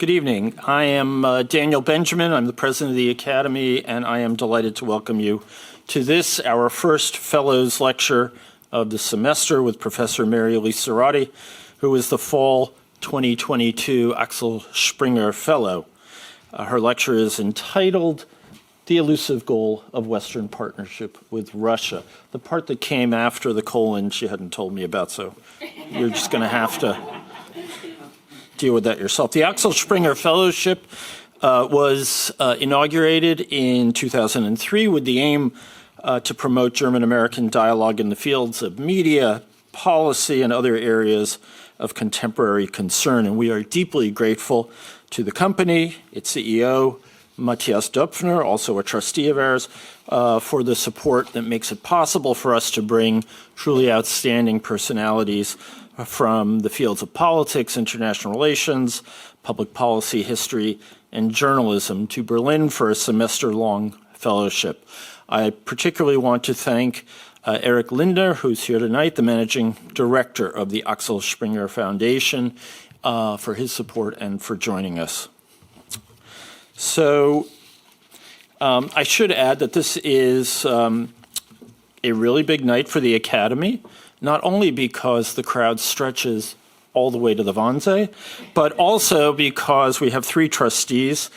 Good evening. I am Daniel Benjamin. I'm the president of the Academy, and I am delighted to welcome you to this, our first Fellows Lecture of the semester with Professor Mary Elise Sarotte, who is the Fall 2022 Axel Springer Fellow. Her lecture is entitled The Elusive Goal of Western Partnership with Russia. The part that came after the colon she hadn't told me about, so you're just going to have to deal with that yourself. The Axel Springer Fellowship was inaugurated in 2003 with the aim to promote German-American dialogue in the fields of media, policy, and other areas of contemporary concern. And we are deeply grateful to the company, its CEO, Matthias Döpfner, also a trustee of ours, for the support that makes it possible for us to bring truly outstanding personalities from the fields of politics, international relations, public policy, history, and journalism to Berlin for a semester-long fellowship. I particularly want to thank Eric Lindner, who's here tonight, the managing director of the Axel Springer Foundation, for his support and for joining us. So I should add that this is a really big night for the Academy, not only because the crowd stretches all the way to the Wannsee, but also because we have three trustees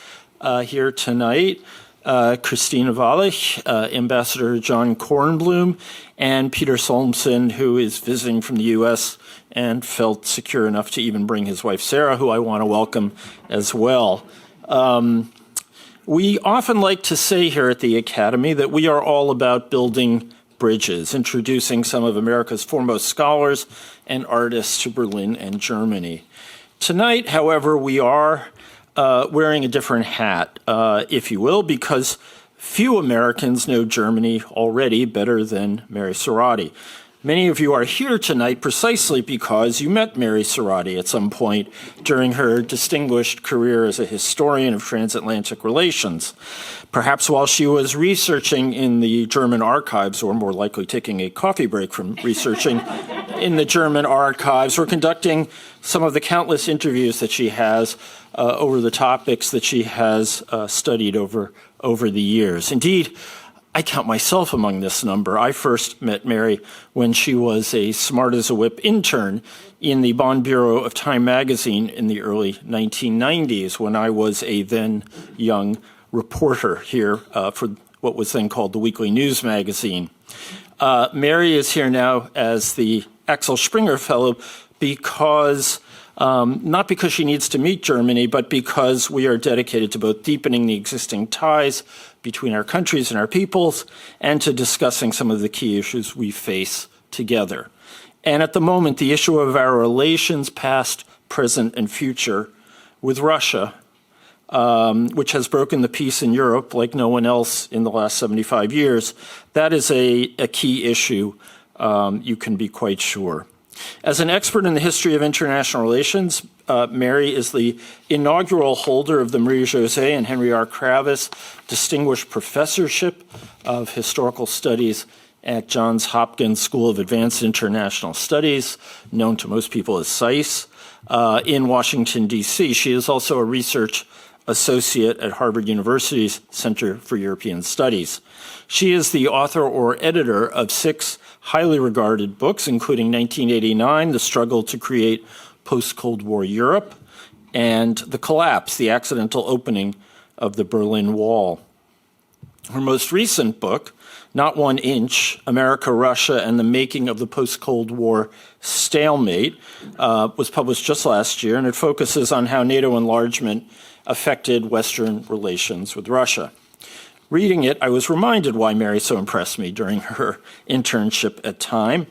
here tonight, Christine Wallich, Ambassador John Kornblum, and Peter Solmsen, who is visiting from the U.S. and felt secure enough to even bring his wife Sarah, who I want to welcome as well. We often like to say here at the Academy that we are all about building bridges, introducing some of America's foremost scholars and artists to Berlin and Germany. Tonight, however, we are wearing a different hat, if you will, because few Americans know Germany already better than Mary Sarotte. Many of you are here tonight precisely because you met Mary Sarotte at some point during her distinguished career as a historian of transatlantic relations. Perhaps while she was researching in the German archives, or more likely taking a coffee break from researching in the German archives, or conducting some of the countless interviews that she has over the topics that she has studied over the years. Indeed, I count myself among this number. I first met Mary when she was a smart-as-a-whip intern in the Bonn Bureau of Time magazine in the early 1990s, when I was a then young reporter here for what was then called the Weekly News magazine. Mary is here now as the Axel Springer Fellow because not because she needs to meet Germany, but because we are dedicated to both deepening the existing ties between our countries and our peoples, and to discussing some of the key issues we face together. And at the moment, the issue of our relations, past, present, and future, with Russia, which has broken the peace in Europe like no one else in the last 75 years, that is a key issue, you can be quite sure. As an expert in the history of international relations, Mary is the inaugural holder of the Marie-José and Henry R. Kravis Distinguished Professorship of Historical Studies at Johns Hopkins School of Advanced International Studies, known to most people as SAIS, in Washington, D.C. She is also a research associate at Harvard University's Center for European Studies. She is the author or editor of 6 highly regarded books, including 1989, The Struggle to Create Post-Cold War Europe, and The Collapse, The Accidental Opening of the Berlin Wall. Her most recent book, Not 1 Inch, America, Russia, and the Making of the Post-Cold War Stalemate, was published just last year, and it focuses on how NATO enlargement affected Western relations with Russia. Reading it, I was reminded why Mary so impressed me during her internship at Time.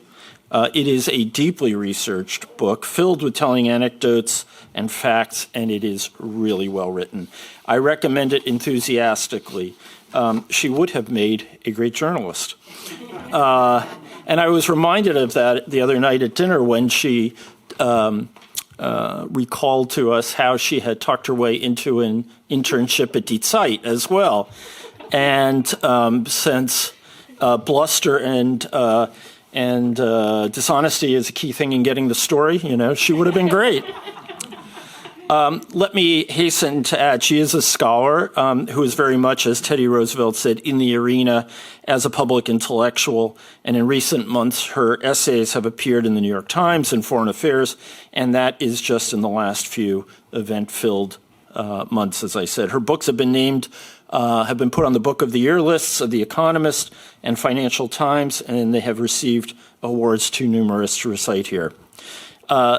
It is a deeply researched book filled with telling anecdotes and facts, and it is really well written. I recommend it enthusiastically. She would have made a great journalist. And I was reminded of that the other night at dinner when she recalled to us how she had talked her way into an internship at Die Zeit as well. And since bluster and dishonesty is a key thing in getting the story, she would have been great. Let me hasten to add, she is a scholar who is very much, as Teddy Roosevelt said, in the arena as a public intellectual. And in recent months, her essays have appeared in the New York Times and Foreign Affairs, and that is just in the last few event-filled months, as I said. Her books have been named, have been put on the Book of the Year lists of The Economist and Financial Times, and they have received awards too numerous to recite here.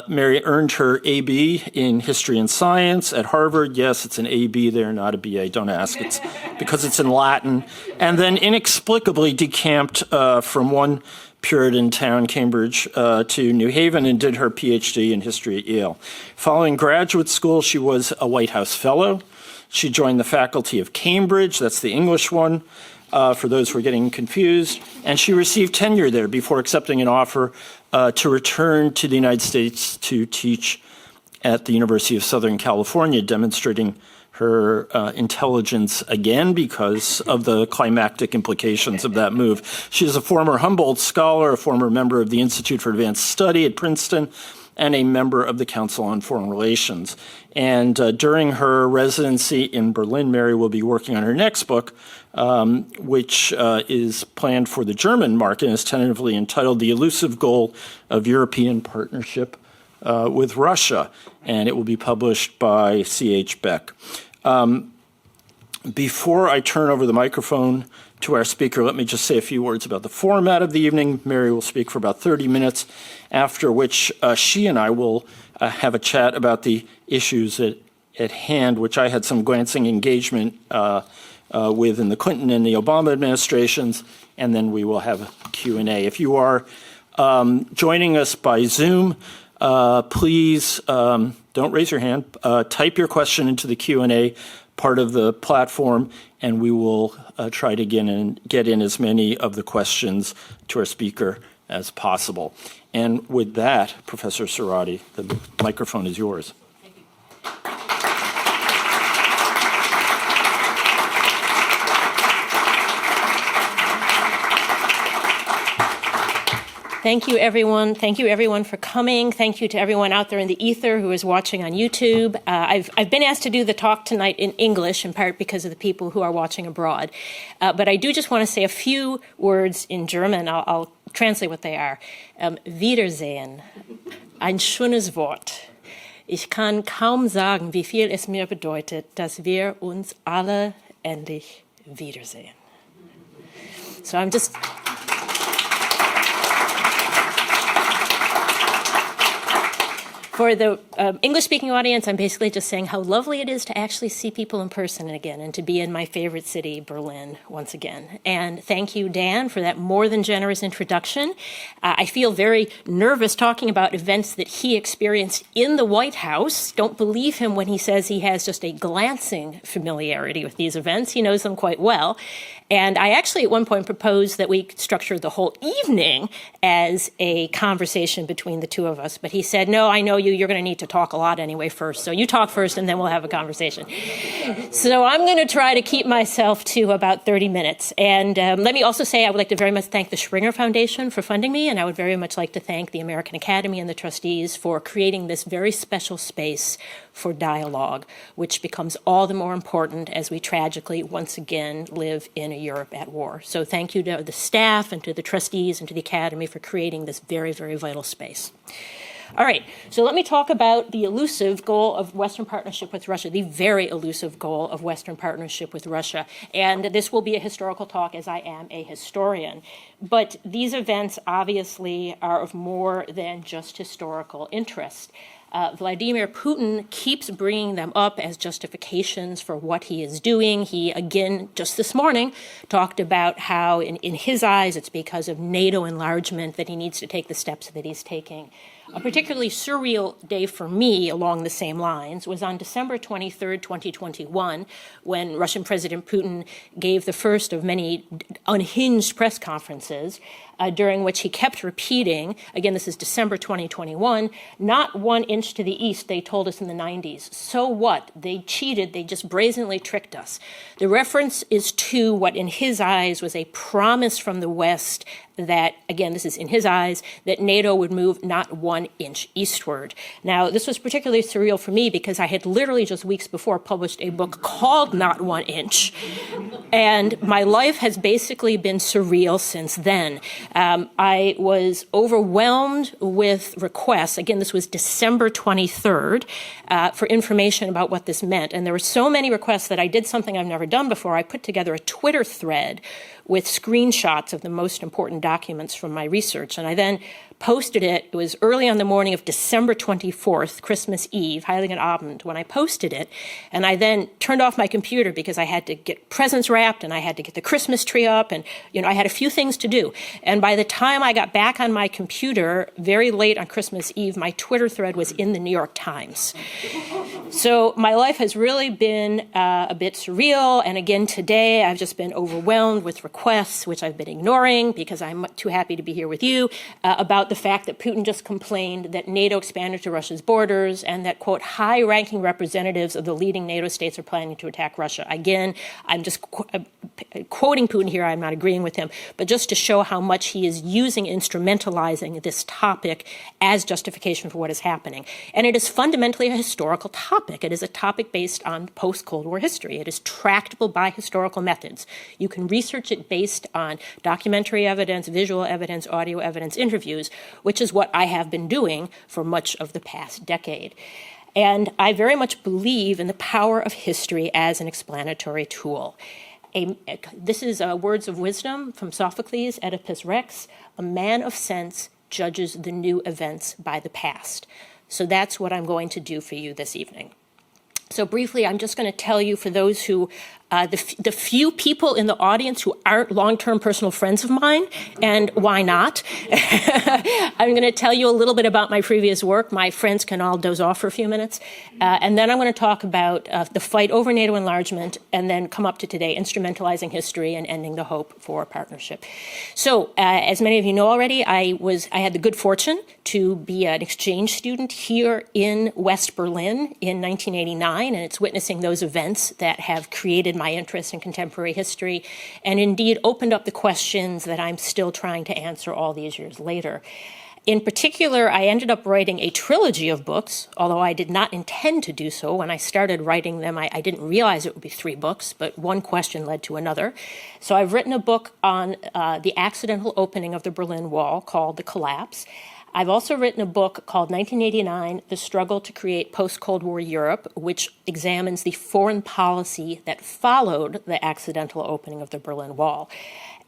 Mary earned her A.B. in History and Science at Harvard. Yes, it's an A.B. there, not a B.A. Don't ask. It's because it's in Latin. And then inexplicably decamped from one Puritan town, Cambridge, to New Haven and did her Ph.D. in history at Yale. Following graduate school, she was a White House Fellow. She joined the faculty of Cambridge. That's the English one, for those who are getting confused. And she received tenure there before accepting an offer to return to the United States to teach at the University of Southern California, demonstrating her intelligence again because of the climactic implications of that move. She is a former Humboldt scholar, a former member of the Institute for Advanced Study at Princeton, and a member of the Council on Foreign Relations. And during her residency in Berlin, Mary will be working on her next book, which is planned for the German market and is tentatively entitled The Elusive Goal of European Partnership with Russia, and it will be published by C.H. Beck. Before I turn over the microphone to our speaker, let me just say a few words about the format of the evening. Mary will speak for about 30 minutes, after which she and I will have a chat about the issues at hand, which I had some glancing engagement with in the Clinton and the Obama administrations, and then we will have a Q&A. If you are joining us by Zoom, please don't raise your hand. Type your question into the Q&A part of the platform, and we will try to get in as many of the questions to our speaker as possible. And with that, Professor Sarotte, the microphone is yours. Thank you. Thank you, everyone. Thank you, everyone, for coming. Thank you to everyone out there in the ether who is watching on YouTube. I've been asked to do the talk tonight in English, in part because of the people who are watching abroad. But I do just want to say a few words in German. I'll translate what they are. Wiedersehen. Ein schönes Wort. Ich kann kaum sagen, wie viel es mir bedeutet, dass wir uns alle endlich wiedersehen. So I'm just... For the English-speaking audience, I'm basically just saying how lovely it is to actually see people in person again and to be in my favorite city, Berlin, once again. And thank you, Dan, for that more than generous introduction. I feel very nervous talking about events that he experienced in the White House. Don't believe him when he says he has just a glancing familiarity with these events. He knows them quite well. And I actually at one point proposed that we structure the whole evening as a conversation between the two of us. But he said, no, I know you're going to need to talk a lot anyway first. So you talk first and then we'll have a conversation. So I'm going to try to keep myself to about 30 minutes. And let me also say I would like to very much thank the Springer Foundation for funding me. And I would very much like to thank the American Academy and the trustees for creating this very special space for dialogue, which becomes all the more important as we tragically once again live in a Europe at war. So thank you to the staff and to the trustees and to the Academy for creating this very, very vital space. All right, so let me talk about the elusive goal of Western partnership with Russia, the very elusive goal of Western partnership with Russia. And this will be a historical talk as I am a historian. But these events obviously are of more than just historical interest. Vladimir Putin keeps bringing them up as justifications for what he is doing. He, again, just this morning, talked about how, in his eyes, it's because of NATO enlargement that he needs to take the steps that he's taking. A particularly surreal day for me along the same lines was on December 23rd, 2021, when Russian President Putin gave the first of many unhinged press conferences, during which he kept repeating, again, this is December 2021, not 1 inch to the east, they told us in the 90s. So what? They cheated. They just brazenly tricked us. The reference is to what in his eyes was a promise from the West that, again, this is in his eyes, that NATO would move not 1 1 inch eastward. Now, this was particularly surreal for me because I had literally just weeks before published a book called Not 1 Inch, and my life has basically been surreal since then. I was overwhelmed with requests. Again, this was December 23rd, for information about what this meant. And there were so many requests that I did something I've never done before. I put together a Twitter thread with screenshots of the most important documents from my research. And I then posted it. It was early on the morning of December 24th, Christmas Eve, Heiligen Abend, when I posted it. And I then turned off my computer because I had to get presents wrapped and I had to get the Christmas tree up. And, I had a few things to do. And by the time I got back on my computer, very late on Christmas Eve, my Twitter thread was in the New York Times. So my life has really been a bit surreal. And again, today, I've just been overwhelmed with requests, which I've been ignoring because I'm too happy to be here with you, about the fact that Putin just complained that NATO expanded to Russia's borders and that, quote, high-ranking representatives of the leading NATO states are planning to attack Russia. Again, I'm just quoting Putin here. I'm not agreeing with him, but just to show how much he is instrumentalizing this topic as justification for what is happening. And it is fundamentally a historical topic. It is a topic based on post-Cold War history. It is tractable by historical methods. You can research it based on documentary evidence, visual evidence, audio evidence, interviews, which is what I have been doing for much of the past decade. And I very much believe in the power of history as an explanatory tool. This is words of wisdom from Sophocles, Oedipus Rex. A man of sense judges the new events by the past. So that's what I'm going to do for you this evening. So briefly, I'm just going to tell you, for those who, the few people in the audience who aren't long-term personal friends of mine, and why not? I'm going to tell you a little bit about my previous work. My friends can all doze off for a few minutes. And then I'm going to talk about the fight over NATO enlargement, and then come up to today, instrumentalizing history and ending the hope for partnership. So as many of you know already, I had the good fortune to be an exchange student here in West Berlin in 1989, and it's witnessing those events that have created my interest in contemporary history and indeed opened up the questions that I'm still trying to answer all these years later. In particular, I ended up writing a trilogy of books, although I did not intend to do so. When I started writing them, I didn't realize it would be 3 books, but one question led to another. So I've written a book on the accidental opening of the Berlin Wall called The Collapse. I've also written a book called 1989, The Struggle to Create Post-Cold War Europe, which examines the foreign policy that followed the accidental opening of the Berlin Wall.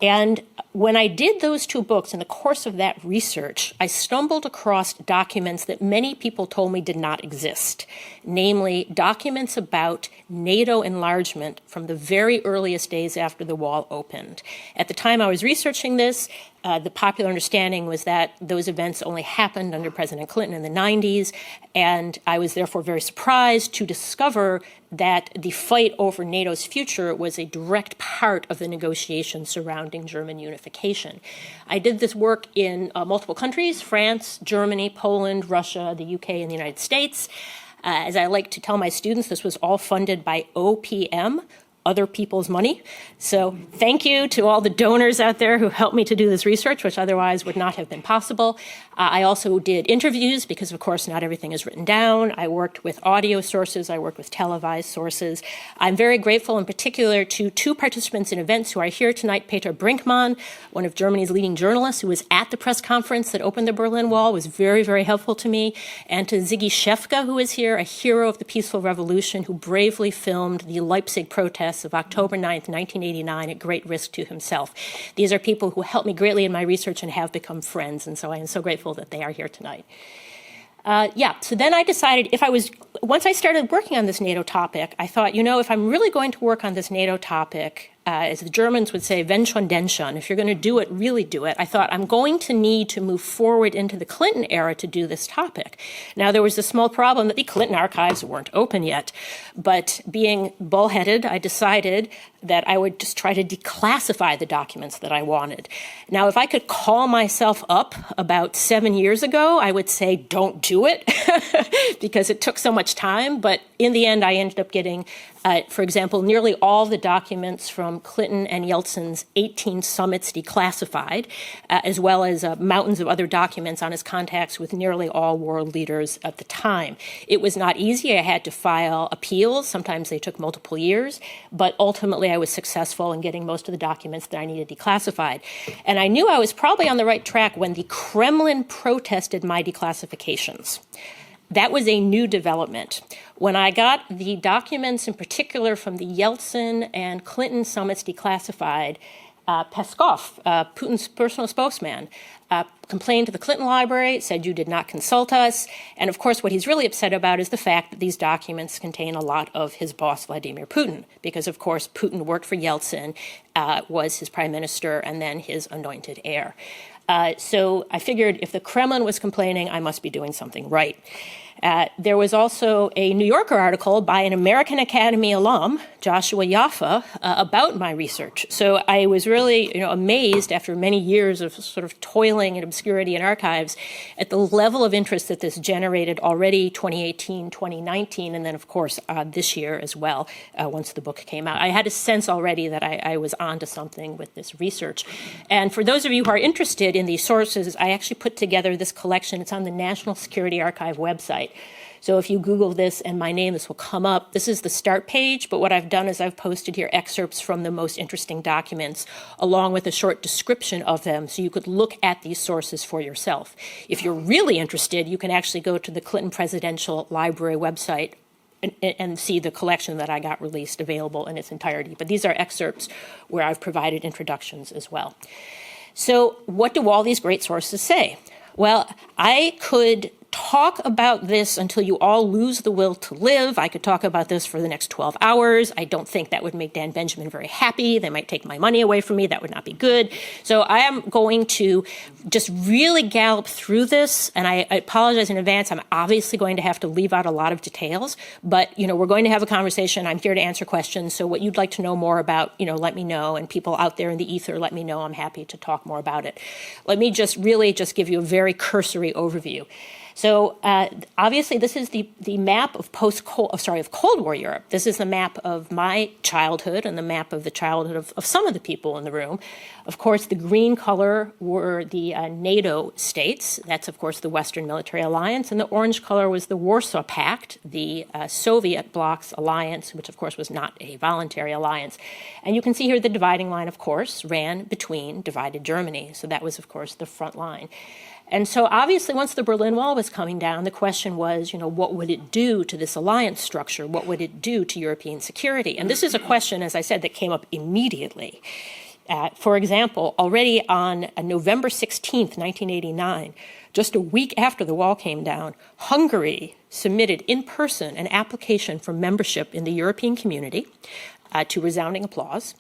And when I did those 2 books, in the course of that research, I stumbled across documents that many people told me did not exist, namely documents about NATO enlargement from the very earliest days after the wall opened. At the time I was researching this, the popular understanding was that those events only happened under President Clinton in the 90s, and I was therefore very surprised to discover that the fight over NATO's future was a direct part of the negotiations surrounding German unification. I did this work in multiple countries: France, Germany, Poland, Russia, the UK, and the United States. As I like to tell my students, this was all funded by OPM, other people's money. So thank you to all the donors out there who helped me to do this research, which otherwise would not have been possible. I also did interviews because, of course, not everything is written down. I worked with audio sources. I worked with televised sources. I'm very grateful in particular to 2 participants in events who are here tonight. Peter Brinkmann, one of Germany's leading journalists who was at the press conference that opened the Berlin Wall, was very, very helpful to me. And to Ziggy Shefka, who is here, a hero of the peaceful revolution, who bravely filmed the Leipzig protests of October 9th, 1989, at great risk to himself. These are people who helped me greatly in my research and have become friends, and so I am so grateful that they are here tonight. So then I decided once I started working on this NATO topic, I thought, if I'm really going to work on this NATO topic, as the Germans would say, wenn schon, denn schon, if you're going to do it, really do it, I thought I'm going to need to move forward into the Clinton era to do this topic. Now, there was a small problem that the Clinton archives weren't open yet, but being bullheaded, I decided that I would just try to declassify the documents that I wanted. Now, if I could call myself up about 7 years ago, I would say, don't do it, because it took so much time. But in the end, I ended up getting For example, nearly all the documents from Clinton and Yeltsin's 18 summits declassified, as well as mountains of other documents on his contacts with nearly all world leaders at the time. It was not easy. I had to file appeals. Sometimes they took multiple years, but ultimately I was successful in getting most of the documents that I needed declassified. And I knew I was probably on the right track when the Kremlin protested my declassifications. That was a new development. When I got the documents, in particular from the Yeltsin and Clinton summits declassified, Peskov, Putin's personal spokesman, complained to the Clinton Library, said you did not consult us. And of course, what he's really upset about is the fact that these documents contain a lot of his boss, Vladimir Putin, because of course, Putin worked for Yeltsin, was his prime minister, and then his anointed heir. So I figured if the Kremlin was complaining, I must be doing something right. There was also a New Yorker article by an American Academy alum, Joshua Yaffa, about my research. So I was really, amazed after many years of sort of toiling in obscurity in archives at the level of interest that this generated already 2018, 2019, and then of course this year as well, once the book came out. I had a sense already that I was onto something with this research. And for those of you who are interested in these sources, I actually put together this collection. It's on the National Security Archive website. So if you Google this and my name, this will come up. This is the start page, but what I've done is I've posted here excerpts from the most interesting documents, along with a short description of them, so you could look at these sources for yourself. If you're really interested, you can actually go to the Clinton Presidential Library website and see the collection that I got released available in its entirety. But these are excerpts where I've provided introductions as well. So what do all these great sources say? Well, I could talk about this until you all lose the will to live. I could talk about this for the next 12 hours. I don't think that would make Dan Benjamin very happy. They might take my money away from me. That would not be good. So I am going to just really gallop through this, and I apologize in advance. I'm obviously going to have to leave out a lot of details, but we're going to have a conversation. I'm here to answer questions. So what you'd like to know more about, let me know, and people out there in the ether, let me know. I'm happy to talk more about it. Let me just really give you a very cursory overview. So obviously, this is the map of Cold War Europe. This is the map of my childhood and the map of the childhood of some of the people in the room. Of course, the green color were the NATO states. That's, of course, the Western Military Alliance. And the orange color was the Warsaw Pact, the Soviet bloc's alliance, which, of course, was not a voluntary alliance. And you can see here the dividing line, of course, ran between divided Germany. So that was, of course, the front line. And so obviously, once the Berlin Wall was coming down, the question was, what would it do to this alliance structure? What would it do to European security? And this is a question, as I said, that came up immediately. For example, already on November 16th, 1989, just a week after the wall came down, Hungary submitted in person an application for membership in the European community to resounding applause.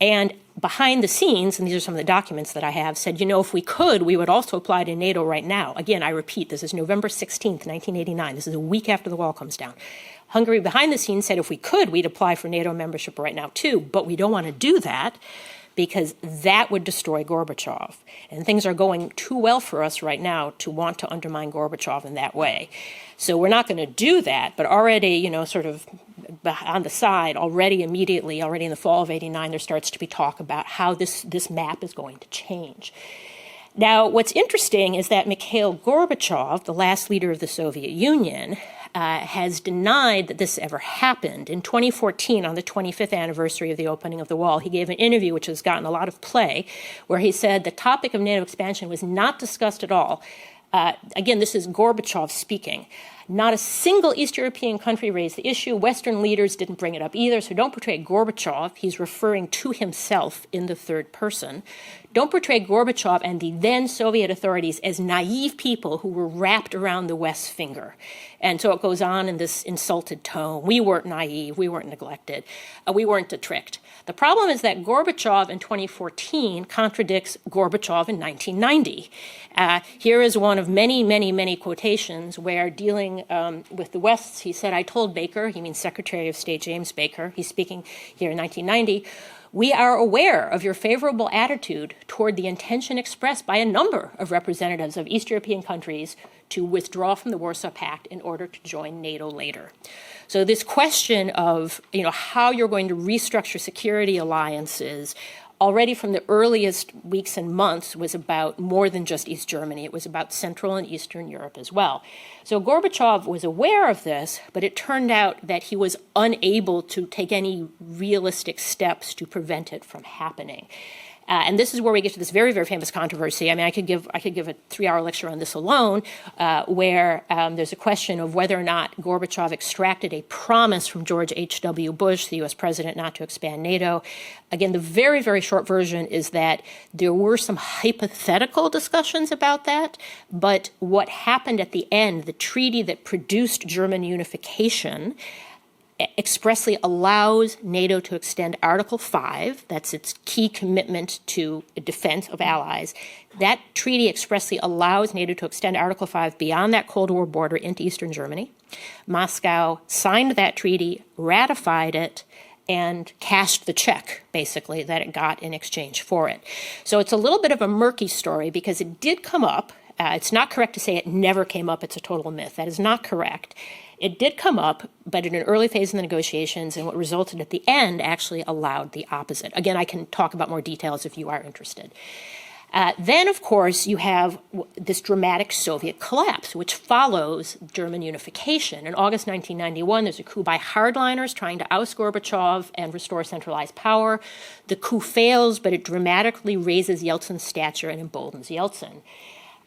And behind the scenes, and these are some of the documents that I have, said, if we could, we would also apply to NATO right now. Again, I repeat, this is November 16th, 1989. This is a week after the wall comes down. Hungary behind the scenes said if we could, we'd apply for NATO membership right now too, but we don't want to do that because that would destroy Gorbachev. And things are going too well for us right now to want to undermine Gorbachev in that way. So we're not going to do that, but already, sort of on the side, already in the fall of '89, there starts to be talk about how this map is going to change. Now, what's interesting is that Mikhail Gorbachev, the last leader of the Soviet Union, has denied that this ever happened. In 2014, on the 25th anniversary of the opening of the wall, he gave an interview which has gotten a lot of play, where he said the topic of NATO expansion was not discussed at all. Again, this is Gorbachev speaking. Not a single East European country raised the issue. Western leaders didn't bring it up either. So don't portray Gorbachev. He's referring to himself in the third person. Don't portray Gorbachev and the then Soviet authorities as naive people who were wrapped around the West's finger. And so it goes on in this insulted tone. We weren't naive. We weren't neglected. We weren't tricked. The problem is that Gorbachev in 2014 contradicts Gorbachev in 1990. Here is one of many, many, many quotations where dealing meeting with the Wests, he said, I told Baker, he means Secretary of State James Baker, he's speaking here in 1990, we are aware of your favorable attitude toward the intention expressed by a number of representatives of East European countries to withdraw from the Warsaw Pact in order to join NATO later. So this question of, how you're going to restructure security alliances already from the earliest weeks and months was about more than just East Germany. It was about Central and Eastern Europe as well. So Gorbachev was aware of this, but it turned out that he was unable to take any realistic steps to prevent it from happening. And this is where we get to this very, very famous controversy. I mean, I could give a 3-hour lecture on this alone, where there's a question of whether or not Gorbachev extracted a promise from George H.W. Bush, the U.S. president, not to expand NATO. Again, the very, very short version is that there were some hypothetical discussions about that, but what happened at the end, the treaty that produced German unification, expressly allows NATO to extend Article 5, that's its key commitment to defense of allies. That treaty expressly allows NATO to extend Article 5 beyond that Cold War border into Eastern Germany. Moscow signed that treaty, ratified it, and cashed the check, basically, that it got in exchange for it. So it's a little bit of a murky story because it did come up. It's not correct to say it never came up. It's a total myth. That is not correct. It did come up, but in an early phase in the negotiations, and what resulted at the end actually allowed the opposite. Again, I can talk about more details if you are interested. Then, of course, you have this dramatic Soviet collapse, which follows German unification. In August 1991, there's a coup by hardliners trying to oust Gorbachev and restore centralized power. The coup fails, but it dramatically raises Yeltsin's stature and emboldens Yeltsin.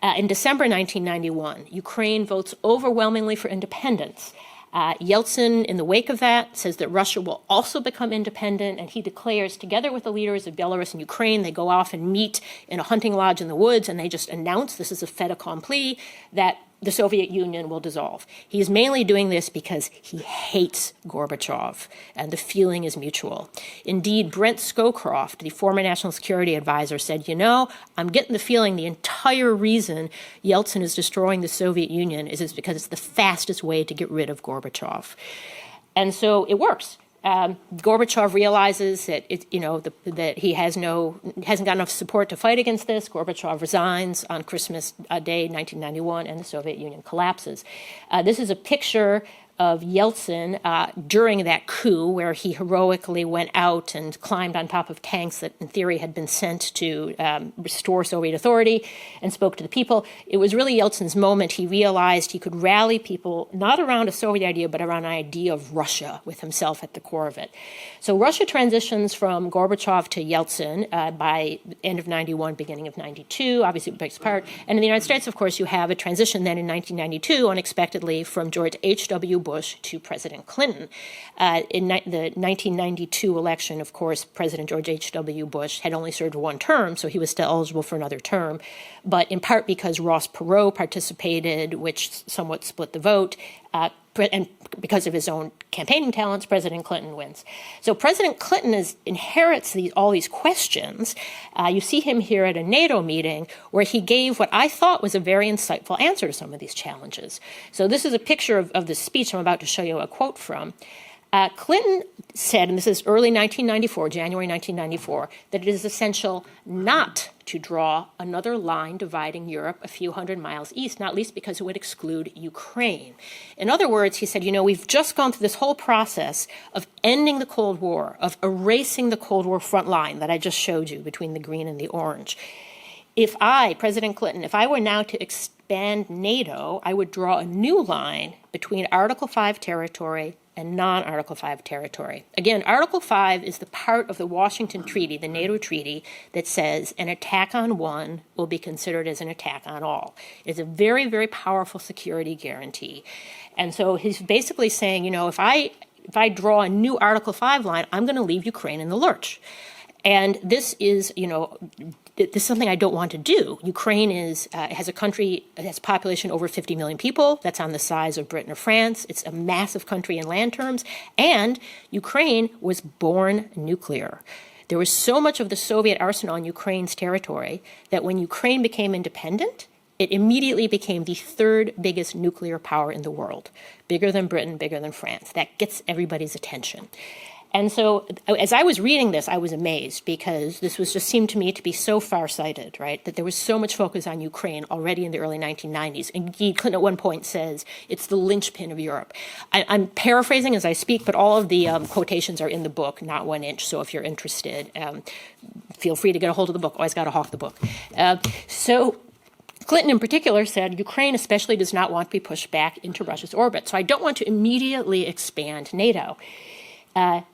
In December 1991, Ukraine votes overwhelmingly for independence. Yeltsin, in the wake of that, says that Russia will also become independent, and he declares, together with the leaders of Belarus and Ukraine, they go off and meet in a hunting lodge in the woods, and they just announce, this is a fait accompli, that the Soviet Union will dissolve. He is mainly doing this because he hates Gorbachev, and the feeling is mutual. Indeed, Brent Scowcroft, the former national security advisor, said, I'm getting the feeling the entire reason Yeltsin is destroying the Soviet Union is because it's the fastest way to get rid of Gorbachev. And so it works. Gorbachev realizes that that he hasn't got enough support to fight against this. Gorbachev resigns on Christmas Day, 1991, and the Soviet Union collapses. This is a picture of Yeltsin during that coup, where he heroically went out and climbed on top of tanks that, in theory, had been sent to restore Soviet authority and spoke to the people. It was really Yeltsin's moment. He realized he could rally people not around a Soviet idea, but around an idea of Russia, with himself at the core of it. So Russia transitions from Gorbachev to Yeltsin by end of 91, beginning of 92. Obviously, it breaks apart. And in the United States, of course, you have a transition then in 1992, unexpectedly, from George H.W. Bush to President Clinton. In the 1992 election, of course, President George H.W. Bush had only served one term, so he was still eligible for another term. But in part because Ross Perot participated, which somewhat split the vote, and because of his own campaigning talents, President Clinton wins. So President Clinton inherits all these questions. You see him here at a NATO meeting where he gave what I thought was a very insightful answer to some of these challenges. So this is a picture of the speech I'm about to show you a quote from. Clinton said, and this is early 1994, January 1994, that it is essential not to draw another line dividing Europe a few hundred miles east, not least because it would exclude Ukraine. In other words, he said, we've just gone through this whole process of ending the Cold War, of erasing the Cold War front line that I just showed you between the green and the orange. President Clinton, if I were now to expand NATO, I would draw a new line between Article 5 territory and non-Article 5 territory. Again, Article 5 is the part of the Washington Treaty, the NATO treaty, that says an attack on one will be considered as an attack on all. It's a very, very powerful security guarantee. And so he's basically saying, if I draw a new Article 5 line, I'm going to leave Ukraine in the lurch. And this is, this is something I don't want to do. Ukraine has a country, it has a population over 50 million people. That's on the size of Britain or France. It's a massive country in land terms. And Ukraine was born nuclear. There was so much of the Soviet arsenal in Ukraine's territory that when Ukraine became independent, it immediately became the third biggest nuclear power in the world, bigger than Britain, bigger than France. That gets everybody's attention. And so as I was reading this, I was amazed because this was just seemed to me to be so far-sighted, right, that there was so much focus on Ukraine already in the early 1990s. Indeed, Clinton at one point says it's the linchpin of Europe. I'm paraphrasing as I speak, but all of the quotations are in the book, not 1 inch. So if you're interested, feel free to get a hold of the book. Always got to hawk the book. So Clinton in particular said Ukraine especially does not want to be pushed back into Russia's orbit. So I don't want to immediately expand NATO.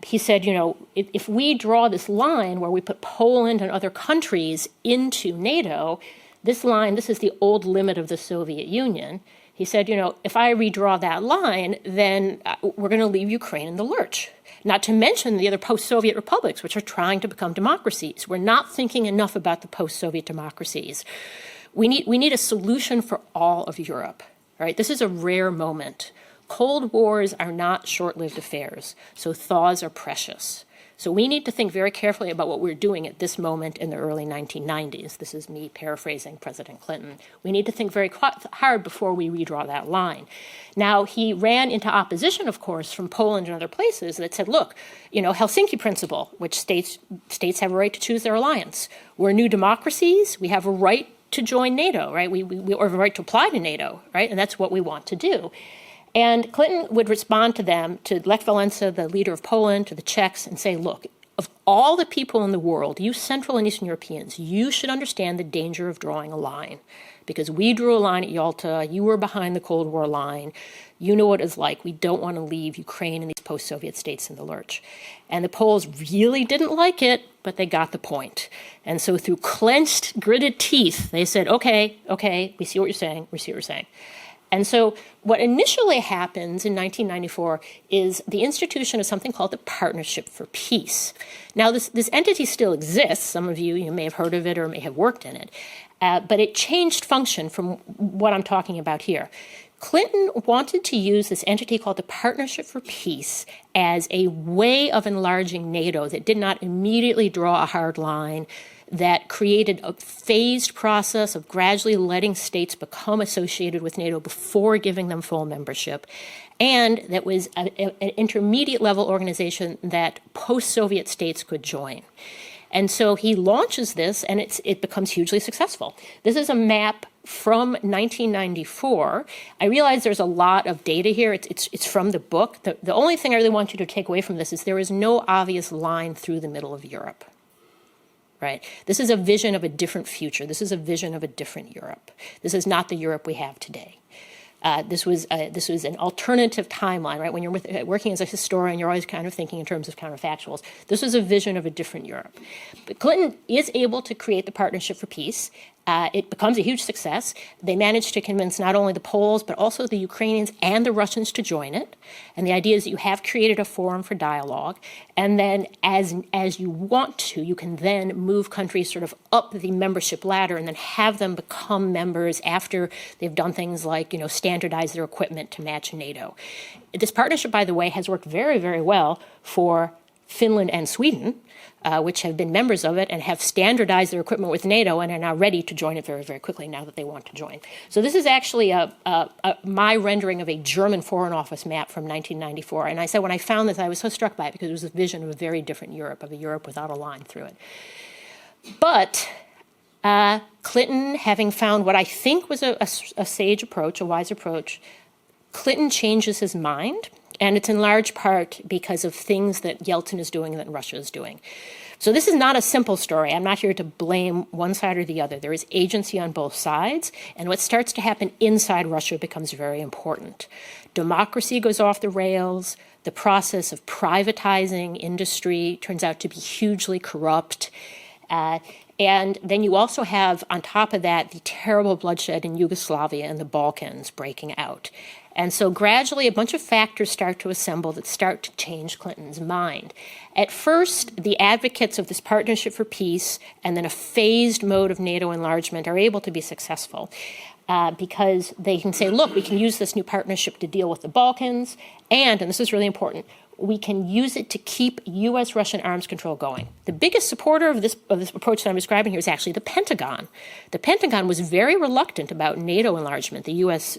He said, you know, if we draw this line where we put Poland and other countries into NATO, this line, this is the old limit of the Soviet Union. He said, you know, if I redraw that line, then we're going to leave Ukraine in the lurch. Not to mention the other post-Soviet republics, which are trying to become democracies. We're not thinking enough about the post-Soviet democracies. We need a solution for all of Europe, right? This is a rare moment. Cold wars are not short-lived affairs, so thaws are precious. So we need to think very carefully about what we're doing at this moment in the early 1990s. This is me paraphrasing President Clinton. We need to think very hard before we redraw that line. Now, he ran into opposition, of course, from Poland and other places that said, look, you know, Helsinki Principle, which states have a right to choose their alliance. We're new democracies. We have a right to join NATO, right? We have a right to apply to NATO, right? And that's what we want to do. And Clinton would respond to them, to Lech Walesa, the leader of Poland, to the Czechs, and say, look, of all the people in the world, you Central and Eastern Europeans, you should understand the danger of drawing a line. Because we drew a line at Yalta, you were behind the Cold War line, you know what it's like. We don't want to leave Ukraine and these post-Soviet states in the lurch. And the Poles really didn't like it, but they got the point. And so through clenched, gritted teeth, they said, okay, we see what you're saying, we see what you're saying. And so what initially happens in 1994 is the institution of something called the Partnership for Peace. Now, this entity still exists. Some of you may have heard of it or may have worked in it. But it changed function from what I'm talking about here. Clinton wanted to use this entity called the Partnership for Peace as a way of enlarging NATO that did not immediately draw a hard line, that created a phased process of gradually letting states become associated with NATO before giving them full membership, and that was an intermediate level organization that post-Soviet states could join. And so he launches this, and it becomes hugely successful. This is a map from 1994. I realize there's a lot of data here. It's from the book. The only thing I really want you to take away from this is there is no obvious line through the middle of Europe. Right? This is a vision of a different future. This is a vision of a different Europe. This is not the Europe we have today. This was an alternative timeline, right? When you're working as a historian, you're always kind of thinking in terms of counterfactuals. This was a vision of a different Europe. But Clinton is able to create the Partnership for Peace. It becomes a huge success. They managed to convince not only the Poles, but also the Ukrainians and the Russians to join it. And the idea is that you have created a forum for dialogue. And then as you want to, you can then move countries sort of up the membership ladder and then have them become members after they've done things like, standardize their equipment to match NATO. This partnership, by the way, has worked very, very well for Finland and Sweden, which have been members of it and have standardized their equipment with NATO and are now ready to join it very, very quickly now that they want to join. So this is actually my rendering of a German Foreign Office map from 1994. And I said when I found this, I was so struck by it because it was a vision of a very different Europe, of a Europe without a line through it. But Clinton, having found what I think was a sage approach, a wise approach, Clinton changes his mind. And it's in large part because of things that Yeltsin is doing and that Russia is doing. So this is not a simple story. I'm not here to blame one side or the other. There is agency on both sides. And what starts to happen inside Russia becomes very important. Democracy goes off the rails. The process of privatizing industry turns out to be hugely corrupt. And then you also have, on top of that, the terrible bloodshed in Yugoslavia and the Balkans breaking out. And so gradually a bunch of factors start to assemble that start to change Clinton's mind. At first, the advocates of this Partnership for Peace and then a phased mode of NATO enlargement are able to be successful because they can say, look, we can use this new partnership to deal with the Balkans, and this is really important, we can use it to keep U.S.-Russian arms control going. The biggest supporter of this approach that I'm describing here is actually the Pentagon. The Pentagon was very reluctant about NATO enlargement, the U.S.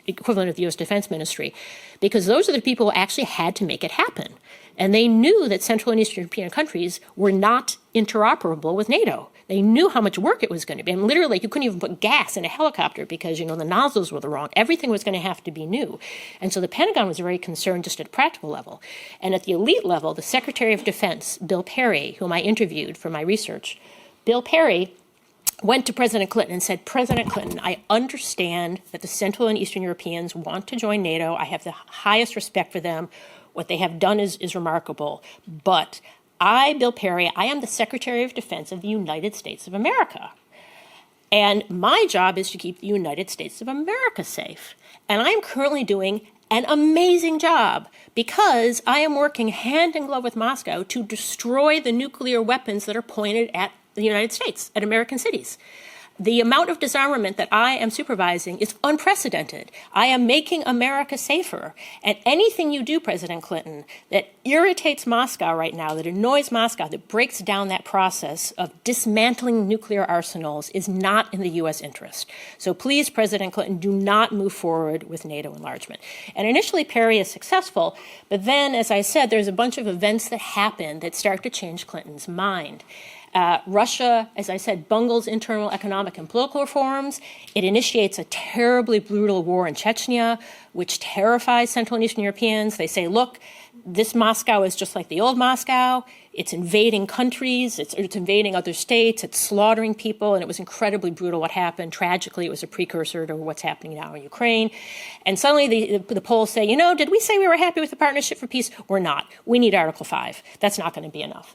Equivalent of the U.S. Defense Ministry, because those are the people who actually had to make it happen. And they knew that Central and Eastern European countries were not interoperable with NATO. They knew how much work it was going to be. And literally, you couldn't even put gas in a helicopter because, the nozzles were the wrong. Everything was going to have to be new. And so the Pentagon was very concerned just at a practical level. And at the elite level, the Secretary of Defense, Bill Perry, whom I interviewed for my research, Bill Perry went to President Clinton and said, President Clinton, I understand that the Central and Eastern Europeans want to join NATO. I have the highest respect for them. What they have done is remarkable. But Bill Perry, I am the Secretary of Defense of the United States of America. And my job is to keep the United States of America safe. And I am currently doing an amazing job because I am working hand in glove with Moscow to destroy the nuclear weapons that are pointed at the United States, at American cities. The amount of disarmament that I am supervising is unprecedented. I am making America safer. And anything you do, President Clinton, that irritates Moscow right now, that annoys Moscow, that breaks down that process of dismantling nuclear arsenals is not in the U.S. interest. So please, President Clinton, do not move forward with NATO enlargement. And initially, Perry is successful. But then, as I said, there's a bunch of events that happen that start to change Clinton's mind. Russia, as I said, bungles internal economic and political reforms. It initiates a terribly brutal war in Chechnya, which terrifies Central and Eastern Europeans. They say, look, this Moscow is just like the old Moscow. It's invading countries. It's invading other states. It's slaughtering people. And it was incredibly brutal what happened. Tragically, it was a precursor to what's happening now in Ukraine. And suddenly the polls say, did we say we were happy with the Partnership for Peace? We're not. We need Article 5. That's not going to be enough.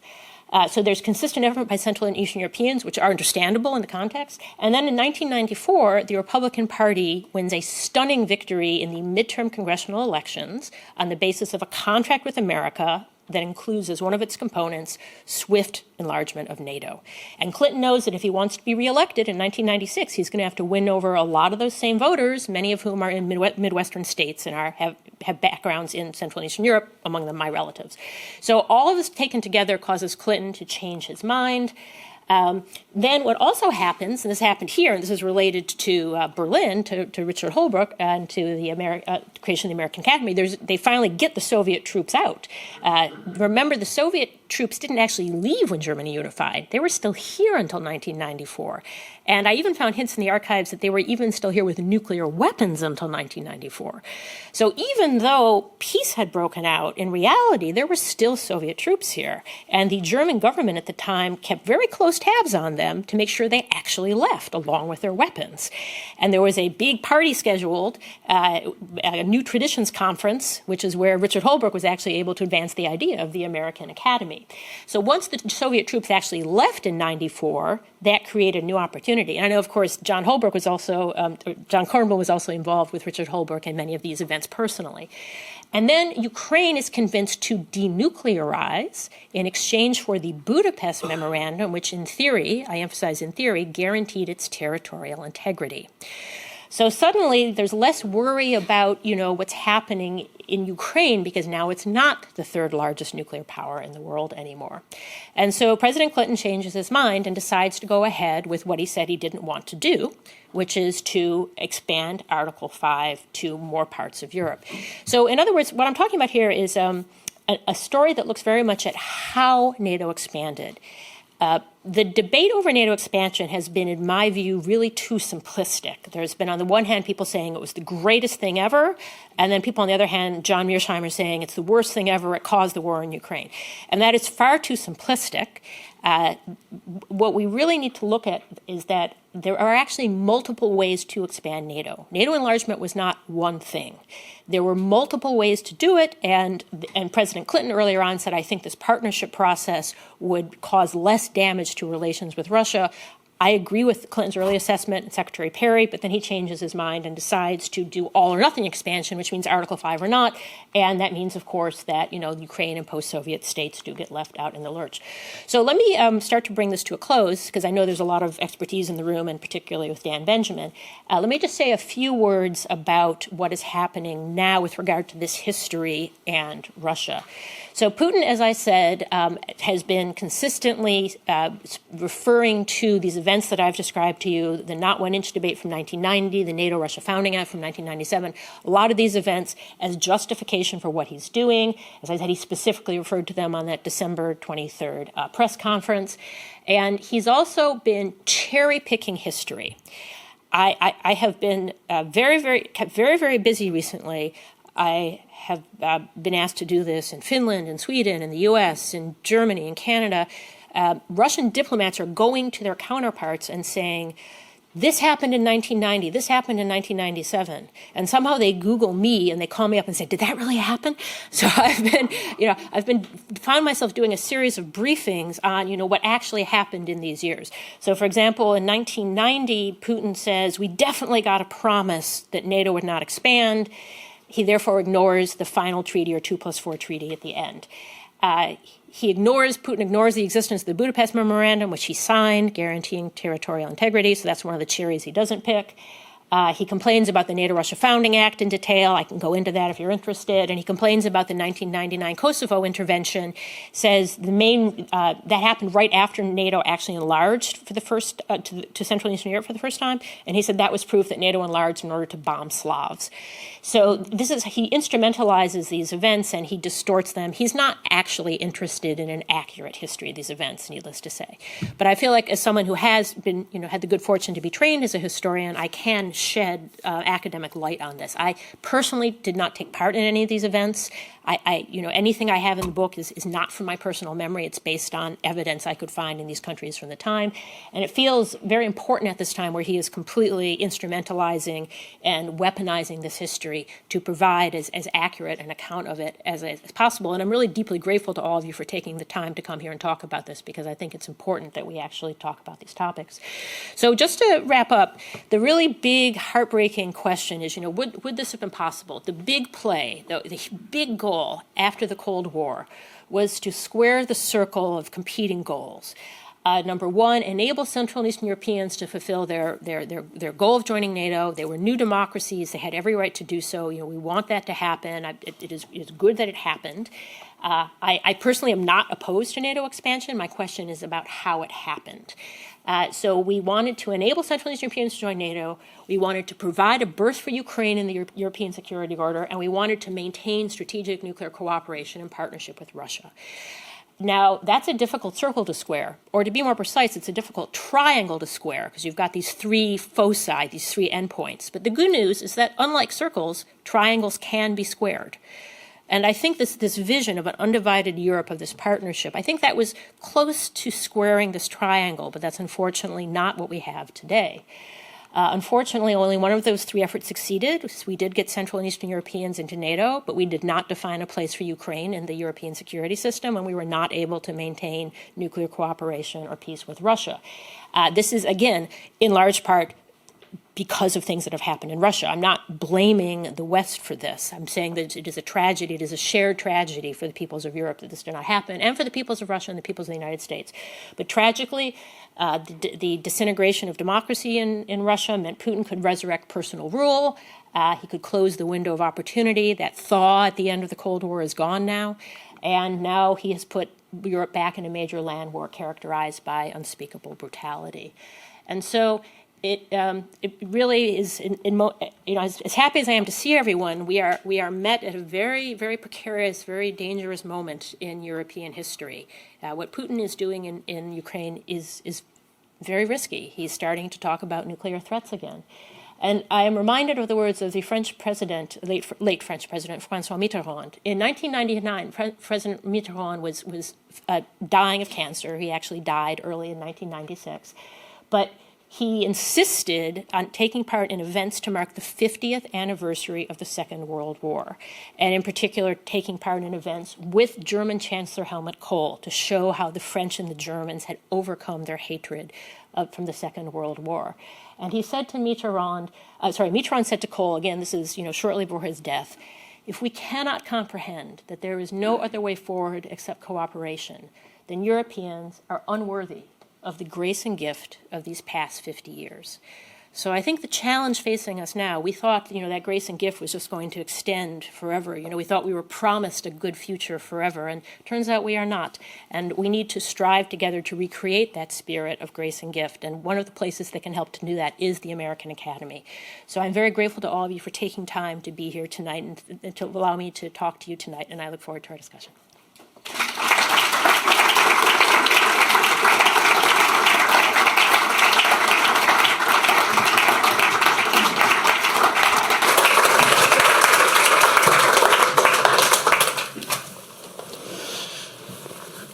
So there's consistent effort by Central and Eastern Europeans, which are understandable in the context. And then in 1994, the Republican Party wins a stunning victory in the midterm congressional elections on the basis of a contract with America that includes as one of its components swift enlargement of NATO. And Clinton knows that if he wants to be reelected in 1996, he's going to have to win over a lot of those same voters, many of whom are in Midwestern states and have backgrounds in Central and Eastern Europe, among them my relatives. So all of this taken together causes Clinton to change his mind. Then what also happens, and this happened here, and this is related to Berlin, to Richard Holbrooke, and to the creation of the American Academy, they finally get the Soviet troops out. Remember, the Soviet troops didn't actually leave when Germany unified. They were still here until 1994. And I even found hints in the archives that they were even still here with nuclear weapons until 1994. So even though peace had broken out, in reality, there were still Soviet troops here. And the German government at the time kept very close tabs on them to make sure they actually left along with their weapons. And there was a big party scheduled, a New Traditions Conference, which is where Richard Holbrooke was actually able to advance the idea of the American Academy. So once the Soviet troops actually left in 94, that created a new opportunity. And I know, of course, John Cornwell was also involved with Richard Holbrooke in many of these events personally. And then Ukraine is convinced to denuclearize in exchange for the Budapest Memorandum, which in theory, I emphasize in theory, guaranteed its territorial integrity. So suddenly there's less worry about, what's happening in Ukraine because now it's not the third largest nuclear power in the world anymore. And so President Clinton changes his mind and decides to go ahead with what he said he didn't want to do, which is to expand Article 5 to more parts of Europe. So in other words, what I'm talking about here is a story that looks very much at how NATO expanded. The debate over NATO expansion has been, in my view, really too simplistic. There's been, on the one hand, people saying it was the greatest thing ever, and then people, on the other hand, John Mearsheimer, saying it's the worst thing ever, it caused the war in Ukraine. And that is far too simplistic. What we really need to look at is that there are actually multiple ways to expand NATO. NATO enlargement was not one thing. There were multiple ways to do it, and President Clinton earlier on said, I think this partnership process would cause less damage to relations with Russia. I agree with Clinton's early assessment and Secretary Perry, but then he changes his mind and decides to do all or nothing expansion, which means Article 5 or not. And that means, of course, that, Ukraine and post-Soviet states do get left out in the lurch. So let me start to bring this to a close, because I know there's a lot of expertise in the room, and particularly with Dan Benjamin. Let me just say a few words about what is happening now with regard to this history and Russia. So Putin, as I said, has been consistently referring to these events that I've described to you, the not 1 inch debate from 1990, the NATO-Russia Founding Act from 1997, a lot of these events as justification for what he's doing. As I said, he specifically referred to them on that December 23rd press conference. And he's also been cherry-picking history. I have been very busy recently. I have been asked to do this in Finland, in Sweden, in the US, in Germany, in Canada. Russian diplomats are going to their counterparts and saying, this happened in 1990, this happened in 1997. And somehow they Google me and they call me up and say, did that really happen? So I've found myself doing a series of briefings on, what actually happened in these years. So for example, in 1990, Putin says, we definitely got a promise that NATO would not expand. He therefore ignores the final treaty or 2+4 treaty at the end. Putin ignores the existence of the Budapest Memorandum, which he signed, guaranteeing territorial integrity. So that's one of the cherries he doesn't pick. He complains about the NATO-Russia Founding Act in detail. I can go into that if you're interested. And he complains about the 1999 Kosovo intervention, says that happened right after NATO actually enlarged for the first to Central and Eastern Europe for the first time. And he said that was proof that NATO enlarged in order to bomb Slavs. So he instrumentalizes these events and he distorts them. He's not actually interested in an accurate history of these events, needless to say. But I feel like as someone who has been, had the good fortune to be trained as a historian, I can shed academic light on this. I personally did not take part in any of these events. Anything I have in the book is not from my personal memory. It's based on evidence I could find in these countries from the time. And it feels very important at this time where he is completely instrumentalizing and weaponizing this history to provide as accurate an account of it as possible. And I'm really deeply grateful to all of you for taking the time to come here and talk about this, because I think it's important that we actually talk about these topics. So just to wrap up, the really big, heartbreaking question is, would this have been possible? The big play, the big goal after the Cold War was to square the circle of competing goals. Number one, enable Central and Eastern Europeans to fulfill their goal of joining NATO. They were new democracies. They had every right to do so. We want that to happen. It is good that it happened. I personally am not opposed to NATO expansion. My question is about how it happened. So we wanted to enable Central and Eastern Europeans to join NATO. We wanted to provide a berth for Ukraine in the European Security Order, and we wanted to maintain strategic nuclear cooperation and partnership with Russia. Now, that's a difficult circle to square, or to be more precise, it's a difficult triangle to square, because you've got these three foci, these three endpoints. But the good news is that, unlike circles, triangles can be squared. And I think this vision of an undivided Europe, of this partnership, I think that was close to squaring this triangle, but that's unfortunately not what we have today. Unfortunately, only one of those three efforts succeeded. We did get Central and Eastern Europeans into NATO, but we did not define a place for Ukraine in the European security system, and we were not able to maintain nuclear cooperation or peace with Russia. This is, again, in large part, because of things that have happened in Russia. I'm not blaming the West for this. I'm saying that it is a tragedy, it is a shared tragedy for the peoples of Europe that this did not happen, and for the peoples of Russia and the peoples of the United States. But tragically, the disintegration of democracy in Russia meant Putin could resurrect personal rule. He could close the window of opportunity. That thaw at the end of the Cold War is gone now. And now he has put Europe back in a major land war characterized by unspeakable brutality. And so it really is, as happy as I am to see everyone, we are met at a very, very precarious, very dangerous moment in European history. What Putin is doing in Ukraine is very risky. He's starting to talk about nuclear threats again. And I am reminded of the words of the French president, late French president, François Mitterrand. In 1999, President Mitterrand was dying of cancer. He actually died early in 1996. But he insisted on taking part in events to mark the 50th anniversary of the Second World War, and in particular taking part in events with German Chancellor Helmut Kohl to show how the French and the Germans had overcome their hatred from the Second World War. And he said to Mitterrand said to Kohl, again, this is shortly before his death, if we cannot comprehend that there is no other way forward except cooperation, then Europeans are unworthy of the grace and gift of these past 50 years. So I think the challenge facing us now, we thought, that grace and gift was just going to extend forever. We thought we were promised a good future forever, and turns out we are not. And we need to strive together to recreate that spirit of grace and gift. And one of the places that can help to do that is the American Academy. So I'm very grateful to all of you for taking time to be here tonight and to allow me to talk to you tonight, and I look forward to our discussion.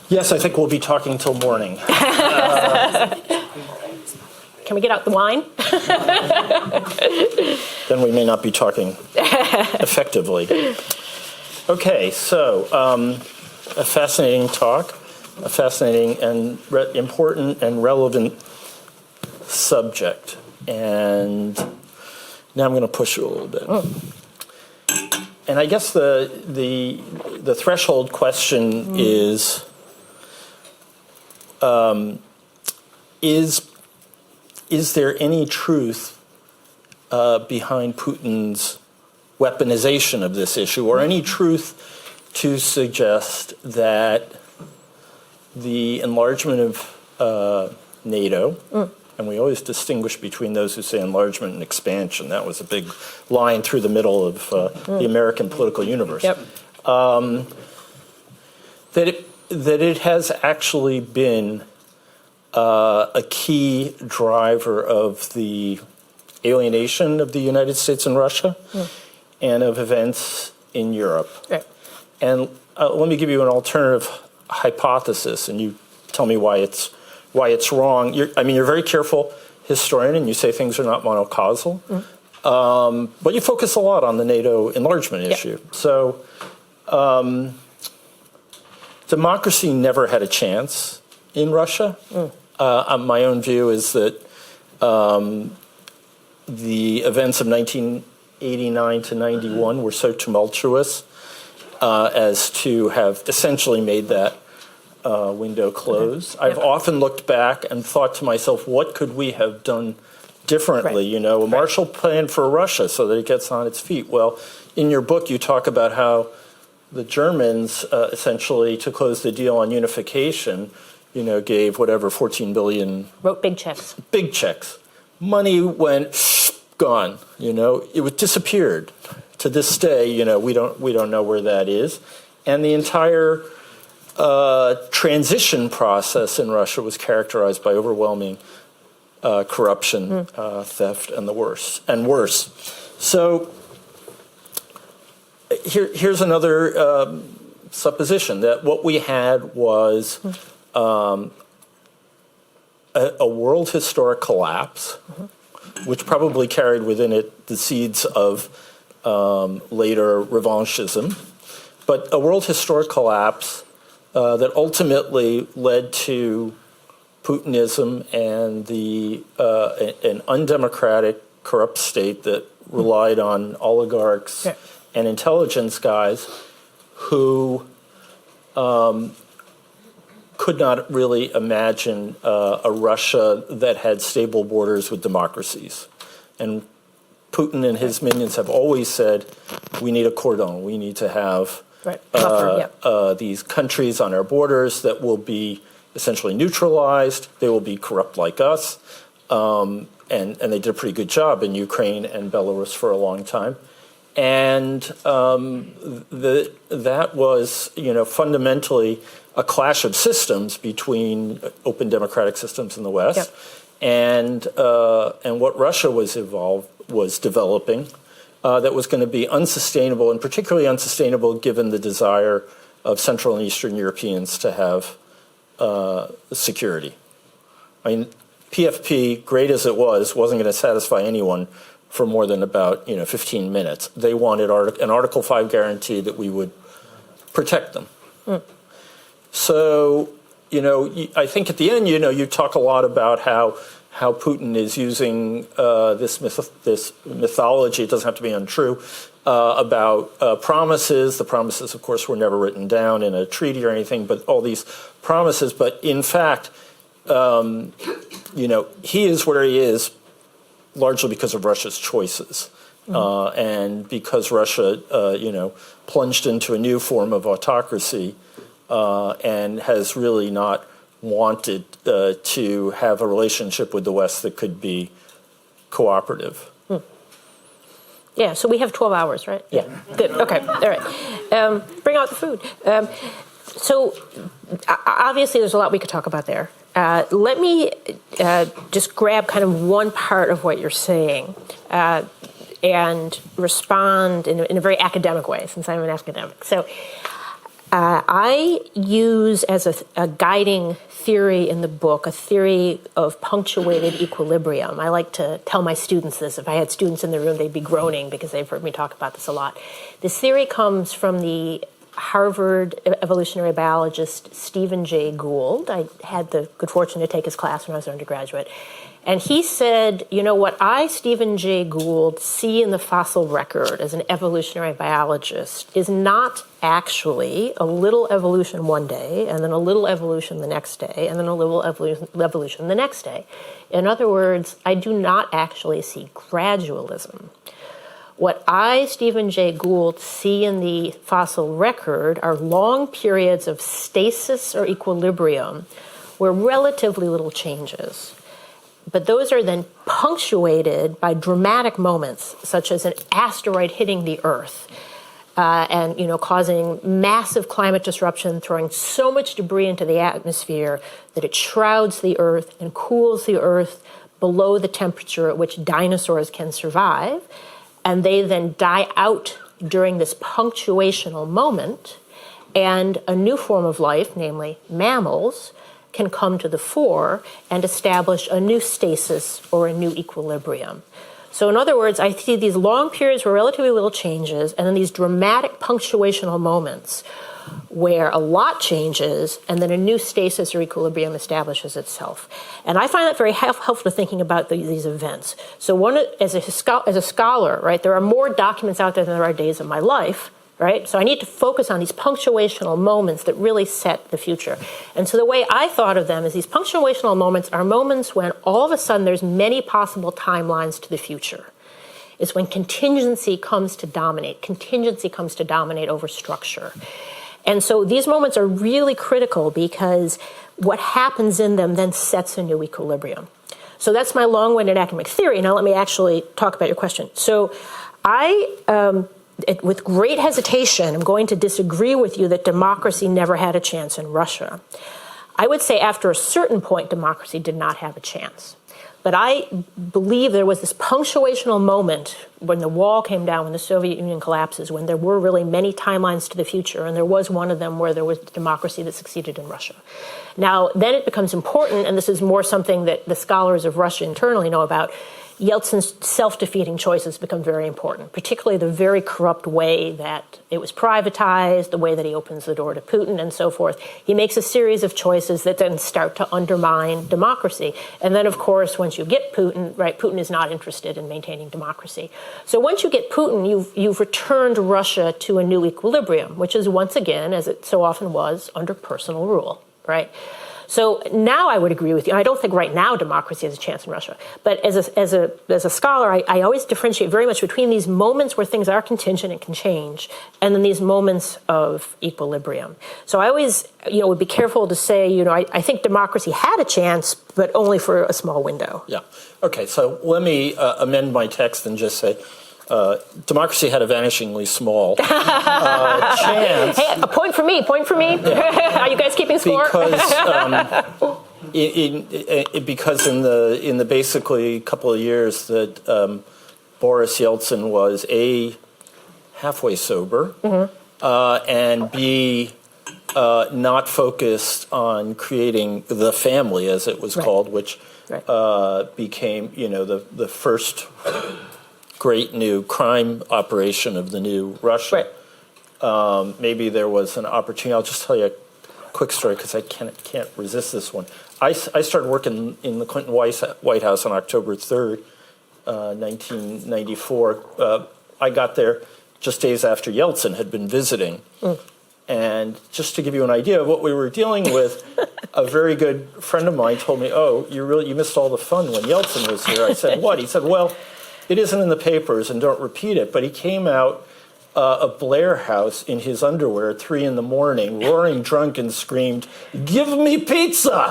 Yes, I think we'll be talking till morning. Can we get out the wine? Then we may not be talking effectively. Okay, so a fascinating talk, a fascinating and important and relevant subject. And now I'm going to push you a little bit. And I guess the threshold question is there any truth behind Putin's weaponization of this issue, or any truth to suggest that the enlargement of NATO, and we always distinguish between those who say enlargement and expansion. That was a big line through the middle of the American political universe. Yep. That it has actually been a key driver of the alienation of the United States and Russia, and of events in Europe. Right. And let me give you an alternative hypothesis, and you tell me why it's wrong. You're a very careful historian, and you say things are not monocausal, but you focus a lot on the NATO enlargement issue. So democracy never had a chance in Russia. My own view is that the events of 1989 to 91 were so tumultuous as to have essentially made that window close. I've often looked back and thought to myself, what could we have done differently? A Marshall Plan for Russia so that it gets on its feet. Well, in your book, you talk about how the Germans, essentially, to close the deal on unification, gave 14 billion. Wrote big checks. Big checks. Money went gone. It disappeared. To this day, we don't know where that is, and the entire transition process in Russia was characterized by overwhelming corruption, theft, and worse. So here's another supposition, that what we had was a world historic collapse, which probably carried within it the seeds of later revanchism, but a world historic collapse that ultimately led to Putinism and an undemocratic, corrupt state that relied on oligarchs and intelligence guys who could not really imagine a Russia that had stable borders with democracies. And Putin and his minions have always said, we need a cordon. We need to have these countries on our borders that will be essentially neutralized. They will be corrupt like us. And they did a pretty good job in Ukraine and Belarus for a long time. And that was, fundamentally a clash of systems between open democratic systems in the West and what Russia was developing that was going to be unsustainable, and particularly unsustainable given the desire of Central and Eastern Europeans to have security. PFP, great as it was, wasn't going to satisfy anyone for more than about 15 minutes. They wanted an Article 5 guarantee that we would protect them. So, I think at the end, you talk a lot about how Putin is using this mythology, it doesn't have to be untrue, about promises. The promises, of course, were never written down in a treaty or anything, but all these promises. But in fact, he is where he is largely because of Russia's choices. And because Russia, plunged into a new form of autocracy and has really not wanted to have a relationship with the West that could be cooperative. Yeah, so we have 12 hours, right? Yeah. Good. Okay. All right. Bring out the food. So obviously there's a lot we could talk about there. Let me just grab kind of one part of what you're saying and respond in a very academic way, since I'm an academic. So I use as a guiding theory in the book a theory of punctuated equilibrium. I like to tell my students this. If I had students in the room, they'd be groaning because they've heard me talk about this a lot. This theory comes from the Harvard evolutionary biologist Stephen Jay Gould. I had the good fortune to take his class when I was an undergraduate. And he said, what I, Stephen Jay Gould, see in the fossil record as an evolutionary biologist is not actually a little evolution one day, and then a little evolution the next day, and then a little evolution the next day. In other words, I do not actually see gradualism. What I, Stephen Jay Gould, see in the fossil record are long periods of stasis or equilibrium where relatively little changes. But those are then punctuated by dramatic moments, such as an asteroid hitting the Earth and causing massive climate disruption, throwing so much debris into the atmosphere that it shrouds the Earth and cools the Earth below the temperature at which dinosaurs can survive. And they then die out during this punctuational moment, and a new form of life, namely mammals, can come to the fore and establish a new stasis or a new equilibrium. So in other words, I see these long periods where relatively little changes, and then these dramatic punctuational moments where a lot changes and then a new stasis or equilibrium establishes itself. And I find that very helpful to thinking about these events. So as a scholar, right, there are more documents out there than there are days of my life, right? So I need to focus on these punctuational moments that really set the future. And so the way I thought of them is these punctuational moments are moments when all of a sudden there's many possible timelines to the future. It's when contingency comes to dominate. Contingency comes to dominate over structure. And so these moments are really critical because what happens in them then sets a new equilibrium. So that's my long-winded academic theory. Now let me actually talk about your question. So I, with great hesitation, am going to disagree with you that democracy never had a chance in Russia. I would say after a certain point, democracy did not have a chance. But I believe there was this punctuational moment when the wall came down, when the Soviet Union collapses, when there were really many timelines to the future, and there was one of them where there was democracy that succeeded in Russia. Now, then it becomes important, and this is more something that the scholars of Russia internally know about, Yeltsin's self-defeating choices become very important, particularly the very corrupt way that it was privatized, the way that he opens the door to Putin and so forth. He makes a series of choices that then start to undermine democracy. And then, of course, once you get Putin, right, Putin is not interested in maintaining democracy. So once you get Putin, you've returned Russia to a new equilibrium, which is once again, as it so often was, under personal rule, right? So now I would agree with you. I don't think right now democracy has a chance in Russia. But as a scholar, I always differentiate very much between these moments where things are contingent and can change, and then these moments of equilibrium. So I always, would be careful to say, I think democracy had a chance, but only for a small window. Yeah. Okay. So let me amend my text and just say, democracy had a vanishingly small chance. Hey, a point for me. Yeah. Are you guys keeping score? Because in the basically couple of years that Boris Yeltsin was A, halfway sober, and B, not focused on creating the family, as it was called, which became, the first great new crime operation of the new Russia. Maybe there was an opportunity. I'll just tell you a quick story because I can't resist this one. I started working in the Clinton White House on October 3rd, 1994. I got there just days after Yeltsin had been visiting. And just to give you an idea of what we were dealing with, a very good friend of mine told me, "Oh, you missed all the fun when Yeltsin was here." I said, "What?" He said, "Well, it isn't in the papers, and don't repeat it, but he came out of Blair House in his underwear at 3 a.m, roaring drunk, and screamed, 'Give me pizza!'"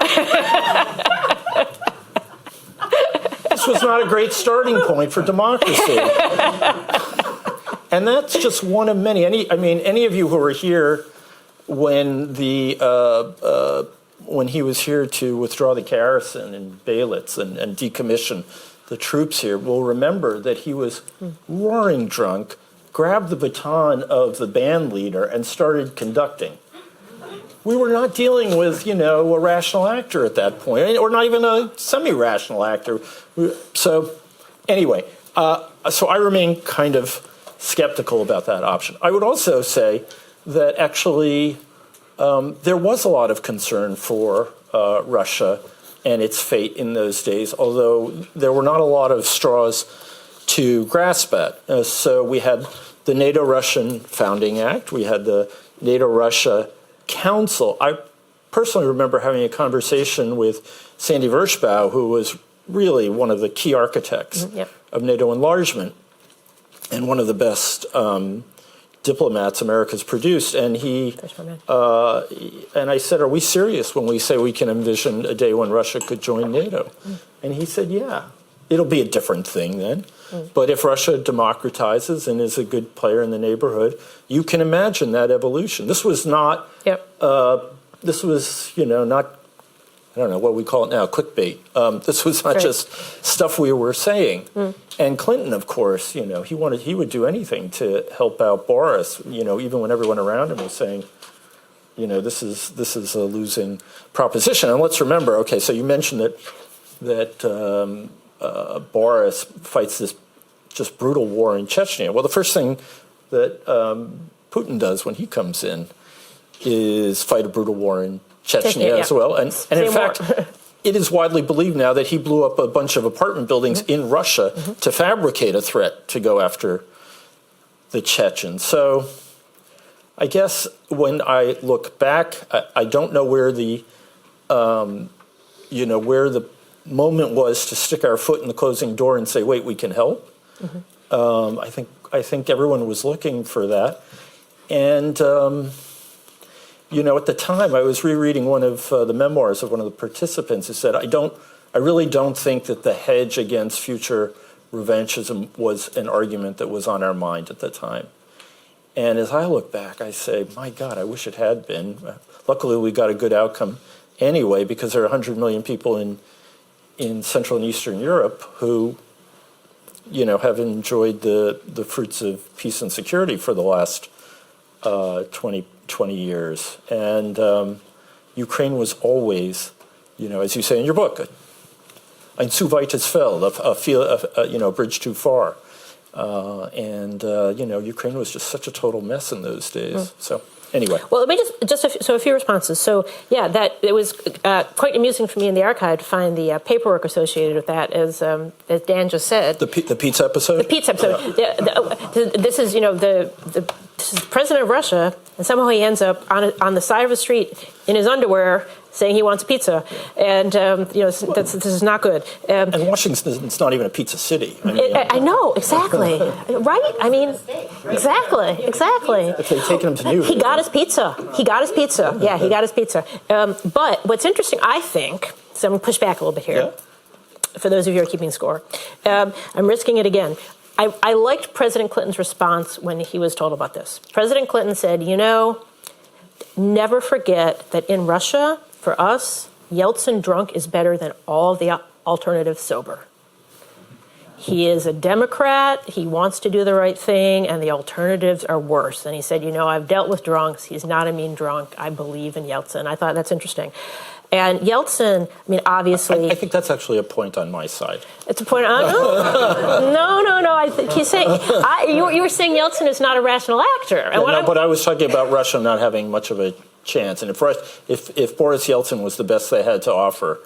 This was not a great starting point for democracy. And that's just one of many. Any of you who were here when when he was here to withdraw the garrison in Belitz and decommission the troops here will remember that he was roaring drunk, grabbed the baton of the band leader, and started conducting. We were not dealing with, a rational actor at that point, or not even a semi-rational actor. So, anyway, so I remain kind of skeptical about that option. I would also say that actually there was a lot of concern for Russia and its fate in those days, although there were not a lot of straws to grasp at. So we had the NATO-Russian Founding Act, we had the NATO-Russia Council. I personally remember having a conversation with Sandy Vershbow, who was really one of the key architects of NATO enlargement, and one of the best diplomats America's produced. And and I said, "Are we serious when we say we can envision a day when Russia could join NATO?" And he said, "Yeah, it'll be a different thing then. But if Russia democratizes and is a good player in the neighborhood, you can imagine that evolution." This was not, this was, not, I don't know what we call it now, clickbait. This was not just stuff we were saying. And Clinton, of course, he would do anything to help out Boris, even when everyone around him was saying, this is a losing proposition. And let's remember, okay, so you mentioned that Boris fights this just brutal war in Chechnya. Well, the first thing that Putin does when he comes in is fight a brutal war in Chechnya as well. And in fact, it is widely believed now that he blew up a bunch of apartment buildings in Russia to fabricate a threat to go after the Chechens. So I guess when I look back, I don't know where the, where the moment was to stick our foot in the closing door and say, "Wait, we can help." I think everyone was looking for that. And at the time, I was rereading one of the memoirs of one of the participants who said, I really don't think that the hedge against future revanchism was an argument that was on our mind at the time. And as I look back, I say, my God, I wish it had been. Luckily, we got a good outcome anyway, because there are 100 million people in Central and Eastern Europe who, have enjoyed the fruits of peace and security for the last 20 years. And Ukraine was always, as you say in your book, ein zu weites Feld, a bridge too far. Ukraine was just such a total mess in those days. So anyway. Well, let me a few responses. So yeah, that it was quite amusing for me in the archive to find the paperwork associated with that, as Dan just said. The pizza episode. The pizza episode. This is this is the president of Russia, and somehow he ends up on the side of a street in his underwear saying he wants pizza, and this is not good. And Washington's not even a pizza city. I know, exactly. Right? Exactly. If they'd taken him to New York. He got his pizza. Yeah, he got his pizza. But what's interesting, I think, so I'm going to push back a little bit here, for those of you who are keeping score. I'm risking it again. I liked President Clinton's response when he was told about this. President Clinton said, never forget that in Russia, for us, Yeltsin drunk is better than all the alternatives sober. He is a Democrat. He wants to do the right thing, and the alternatives are worse. And he said, I've dealt with drunks. He's not a mean drunk. I believe in Yeltsin. I thought that's interesting. And Yeltsin, obviously... I think that's actually a point on my side. It's a point... No. I think he's saying... you were saying Yeltsin is not a rational actor. And but I was talking about Russia not having much of a chance. And if Boris Yeltsin was the best they had to offer,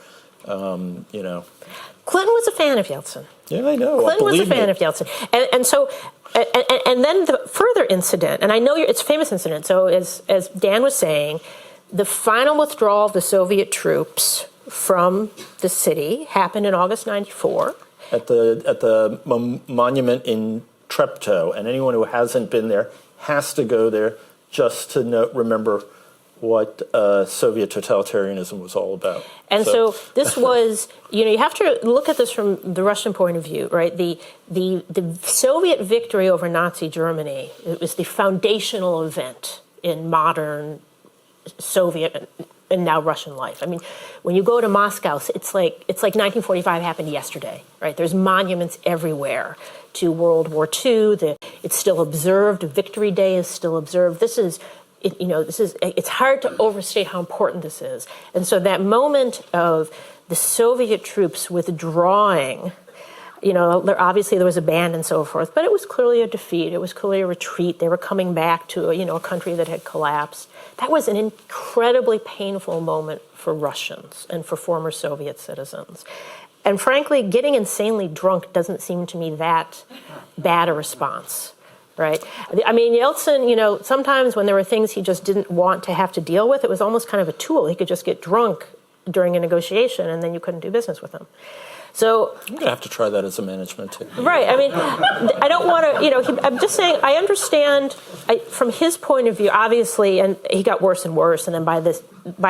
Clinton was a fan of Yeltsin. Yeah, I know. Clinton was a fan of Yeltsin. And then the further incident, and I know it's a famous incident, so as Dan was saying, the final withdrawal of the Soviet troops from the city happened in August 94. At the monument in Treptow, and anyone who hasn't been there has to go there just to remember what Soviet totalitarianism was all about. And so this was, you have to look at this from the Russian point of view, right? The Soviet victory over Nazi Germany, it was the foundational event in modern Soviet and now Russian life. When you go to Moscow, it's like 1945 happened yesterday, right? There's monuments everywhere to World War II. It's still observed. Victory Day is still observed. It's hard to overstate how important this is. And so that moment of the Soviet troops withdrawing, obviously there was a band and so forth, but it was clearly a defeat. It was clearly a retreat. They were coming back to a country that had collapsed. That was an incredibly painful moment for Russians and for former Soviet citizens. And frankly, getting insanely drunk doesn't seem to me that bad a response. Right. Yeltsin, sometimes when there were things he just didn't want to have to deal with, it was almost kind of a tool. He could just get drunk during a negotiation and then you couldn't do business with him. So I'm going to have to try that as a management too. Right. I don't want to, I'm just saying, I understand from his point of view, obviously, and he got worse and worse. And then by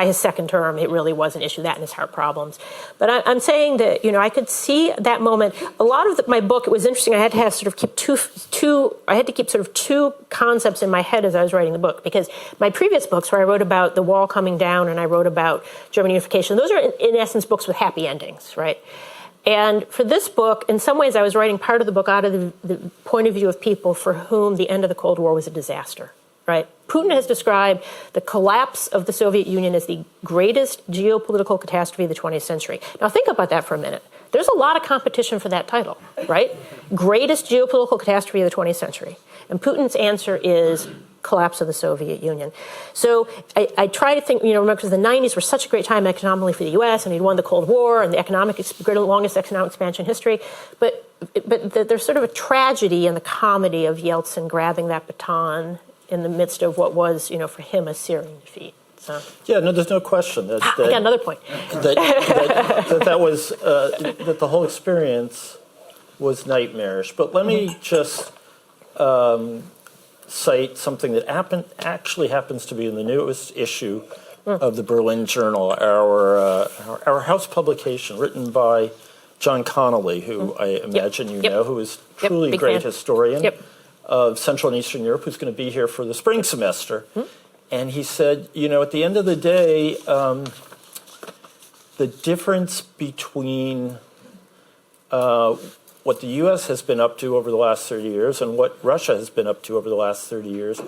his second term, it really was an issue, that and his heart problems. But I'm saying that, I could see that moment. A lot of my book, it was interesting. I had to have keep two concepts in my head as I was writing the book, because my previous books where I wrote about the wall coming down and I wrote about German unification, those are in essence books with happy endings, right? And for this book, in some ways, I was writing part of the book out of the point of view of people for whom the end of the Cold War was a disaster, right? Putin has described the collapse of the Soviet Union as the greatest geopolitical catastrophe of the 20th century. Now, think about that for a minute. There's a lot of competition for that title, right? Greatest geopolitical catastrophe of the 20th century. And Putin's answer is collapse of the Soviet Union. So I try to think, remember, because the 90s were such a great time economically for the U.S., and we'd won the Cold War and the longest economic expansion in history. But there's sort of a tragedy in the comedy of Yeltsin grabbing that baton in the midst of what was, for him, a searing defeat. So. Yeah, no, there's no question that I got another point. that was that the whole experience was nightmarish. But let me just cite something that actually happens to be in the newest issue of the Berlin Journal, our house publication, written by John Connolly, who I imagine you know, who is truly a great historian of Central and Eastern Europe, who's going to be here for the spring semester. And he said, at the end of the day, the difference between what the U.S. has been up to over the last 30 years and what Russia has been up to over the last 30 years,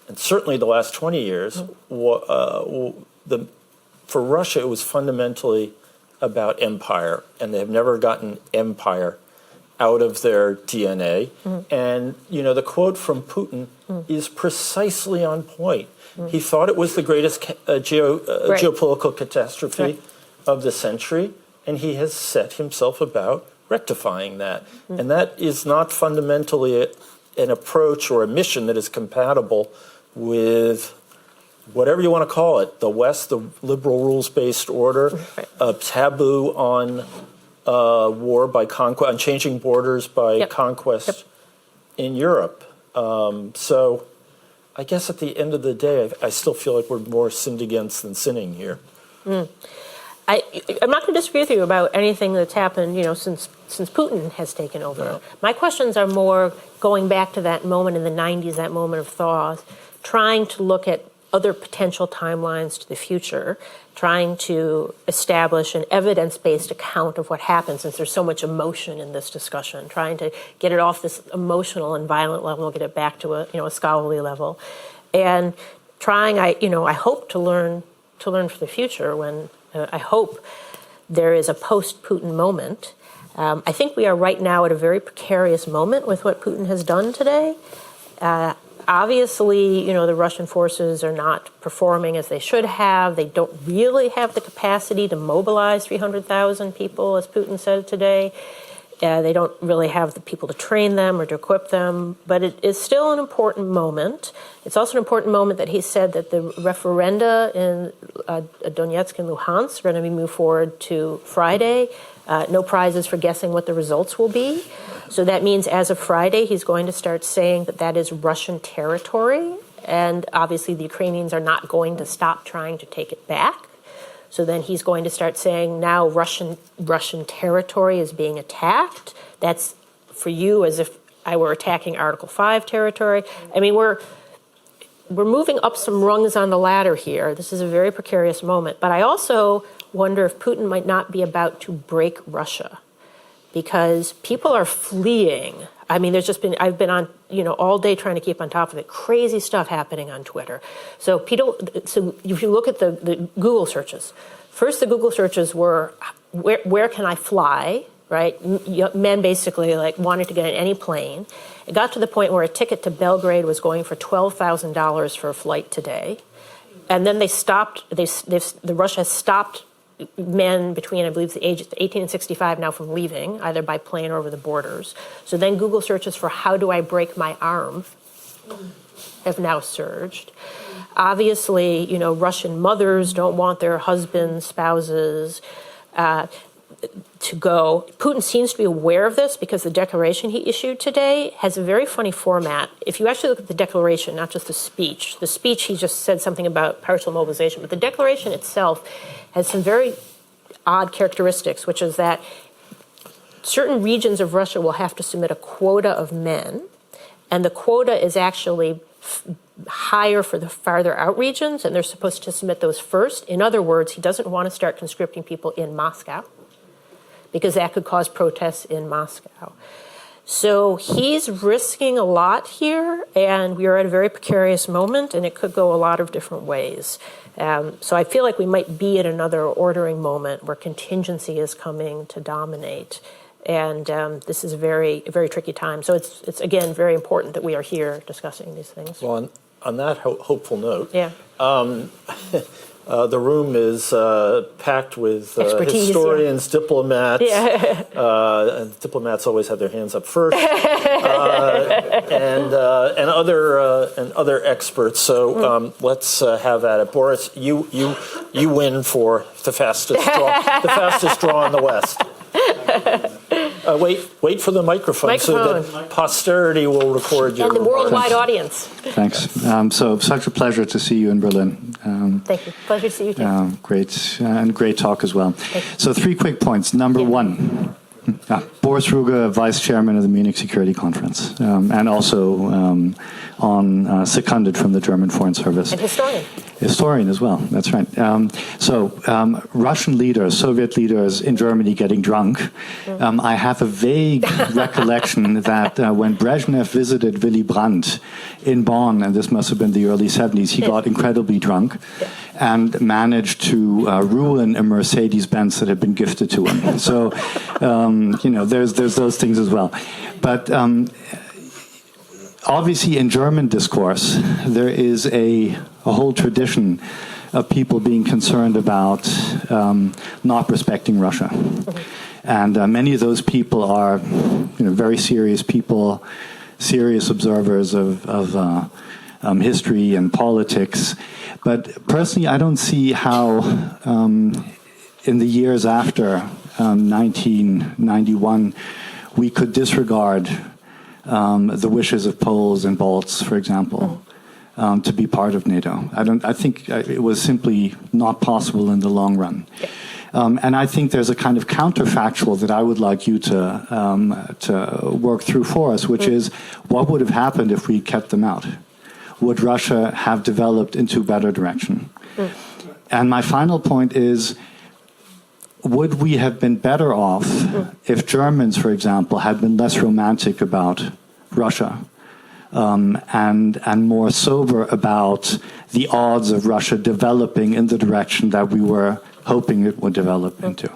and certainly the last 20 years, for Russia, it was fundamentally about empire, and they've never gotten empire out of their DNA. And, the quote from Putin is precisely on point. He thought it was the greatest geopolitical catastrophe of the century, and he has set himself about rectifying that. And that is not fundamentally an approach or a mission that is compatible with whatever you want to call it, the West, the liberal rules-based order, a taboo on war by conquest, on changing borders by conquest in Europe. So I guess at the end of the day, I still feel like we're more sinned against than sinning here. I'm not going to disagree with you about anything that's happened, since Putin has taken over. No. My questions are more going back to that moment in the 90s, that moment of thaw, trying to look at other potential timelines to the future, trying to establish an evidence-based account of what happens, since there's so much emotion in this discussion, trying to get it off this emotional and violent level, get it back to a scholarly level, and trying, I hope to learn for the future when I hope there is a post-Putin moment. I think we are right now at a very precarious moment with what Putin has done today. Obviously, the Russian forces are not performing as they should have. They don't really have the capacity to mobilize 300,000 people, as Putin said today. They don't really have the people to train them or to equip them. But it is still an important moment. It's also an important moment that he said that the referenda in Donetsk and Luhansk are going to be moved forward to Friday. No prizes for guessing what the results will be. So that means as of Friday, he's going to start saying that that is Russian territory. And obviously the Ukrainians are not going to stop trying to take it back. So then he's going to start saying now Russian territory is being attacked. That's for you as if I were attacking Article 5 territory. I mean, we're moving up some rungs on the ladder here. This is a very precarious moment. But I also wonder if Putin might not be about to break Russia, because people are fleeing. I mean, I've been on, all day trying to keep on top of it. Crazy stuff happening on Twitter. So if you look at the Google searches, first the Google searches were, where can I fly, right? Men basically wanted to get on any plane. It got to the point where a ticket to Belgrade was going for $12,000 for a flight today. And then Russia has stopped men between, I believe, the ages 18 and 65 now from leaving, either by plane or over the borders. So then Google searches for how do I break my arm have now surged. Obviously, Russian mothers don't want their husbands, spouses to go. Putin seems to be aware of this because the declaration he issued today has a very funny format. If you actually look at the declaration, not just the speech he just said something about partial mobilization, but the declaration itself has some very odd characteristics, which is that certain regions of Russia will have to submit a quota of men, and the quota is actually higher for the farther out regions, and they're supposed to submit those first. In other words, he doesn't want to start conscripting people in Moscow, because that could cause protests in Moscow. So he's risking a lot here, and we are at a very precarious moment, and it could go a lot of different ways. So I feel like we might be at another ordering moment where contingency is coming to dominate. And this is a very, very tricky time. So it's again, very important that we are here discussing these things. Well, on that hopeful note, yeah. The room is packed with historians, yeah. diplomats. Yeah. Diplomats always have their hands up first, and other experts. So let's have at it. Boris, you win for the fastest draw in the West. Wait for the microphone so that posterity will record you. And the worldwide audience. Thanks. So such a pleasure to see you in Berlin. Thank you. Pleasure to see you too. Great talk as well. So 3 quick points. Number one, Boris Ruge, Vice Chairman of the Munich Security Conference, and also seconded from the German Foreign Service. And historian. Historian as well, that's right. Russian leaders, Soviet leaders in Germany getting drunk. I have a vague recollection that when Brezhnev visited Willy Brandt in Bonn, and this must have been the early 70s, he got incredibly drunk and managed to ruin a Mercedes-Benz that had been gifted to him. So, there's those things as well. But obviously in German discourse, there is a whole tradition of people being concerned about not respecting Russia. And many of those people are very serious people, serious observers of history and politics. But personally, I don't see how in the years after 1991 we could disregard the wishes of Poles and Balts, for example, to be part of NATO. I think it was simply not possible in the long run. And I think there's a kind of counterfactual that I would like you to work through for us, which is what would have happened if we kept them out? would Russia have developed into a better direction? And my final point is, would we have been better off if Germans, for example, had been less romantic about Russia and more sober about the odds of Russia developing in the direction that we were hoping it would develop into?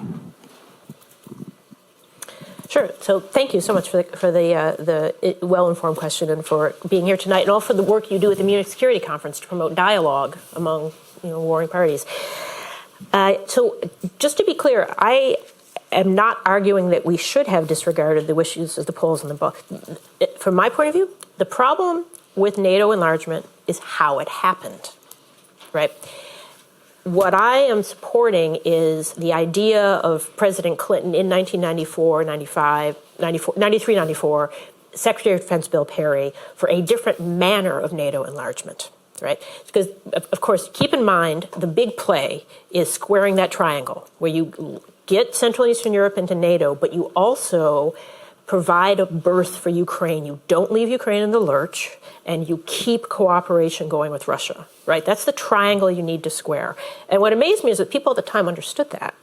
Sure. So thank you so much for the well-informed question and for being here tonight, and all for the work you do at the Munich Security Conference to promote dialogue among warring parties. So just to be clear, I am not arguing that we should have disregarded the wishes of the Poles in the book. From my point of view, the problem with NATO enlargement is how it happened, right? What I am supporting is the idea of President Clinton in 1994, 95, 93, 94, Secretary of Defense Bill Perry, for a different manner of NATO enlargement, right? Because, of course, keep in mind, the big play is squaring that triangle, where you get Central and Eastern Europe into NATO, but you also provide a berth for Ukraine. You don't leave Ukraine in the lurch, and you keep cooperation going with Russia, right? That's the triangle you need to square. And what amazed me is that people at the time understood that,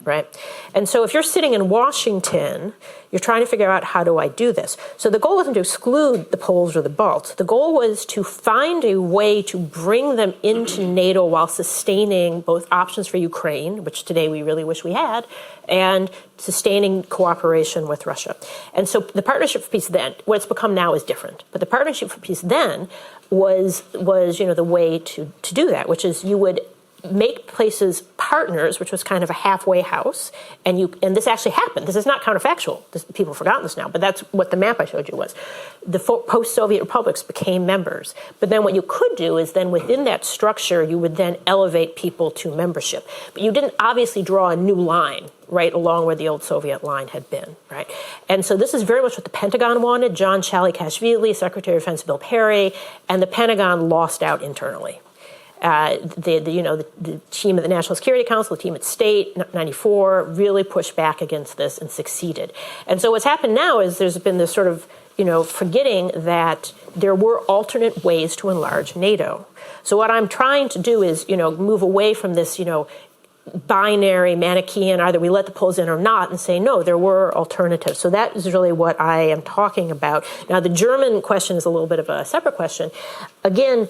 right? And so if you're sitting in Washington, you're trying to figure out, how do I do this? So the goal wasn't to exclude the Poles or the Balts. The goal was to find a way to bring them into NATO while sustaining both options for Ukraine, which today we really wish we had, and sustaining cooperation with Russia. And so the Partnership for Peace then, what it's become now is different. But the Partnership for Peace then was the way to do that, which is you would make places partners, which was kind of a halfway house, and this actually happened. This is not counterfactual. People have forgotten this now, but that's what the map I showed you was. The post-Soviet republics became members. But then what you could do is then within that structure, you would then elevate people to membership. But you didn't obviously draw a new line right along where the old Soviet line had been, right? And so this is very much what the Pentagon wanted. John Chalikashvili, Secretary of Defense Bill Perry, and the Pentagon lost out internally. The team at the National Security Council, the team at State, 94, really pushed back against this and succeeded. And so what's happened now is there's been this sort of, forgetting that there were alternate ways to enlarge NATO. So what I'm trying to do is, move away from this, binary, Manichaean, either we let the Poles in or not, and say, no, there were alternatives. So that is really what I am talking about. Now, the German question is a little bit of a separate question. Again,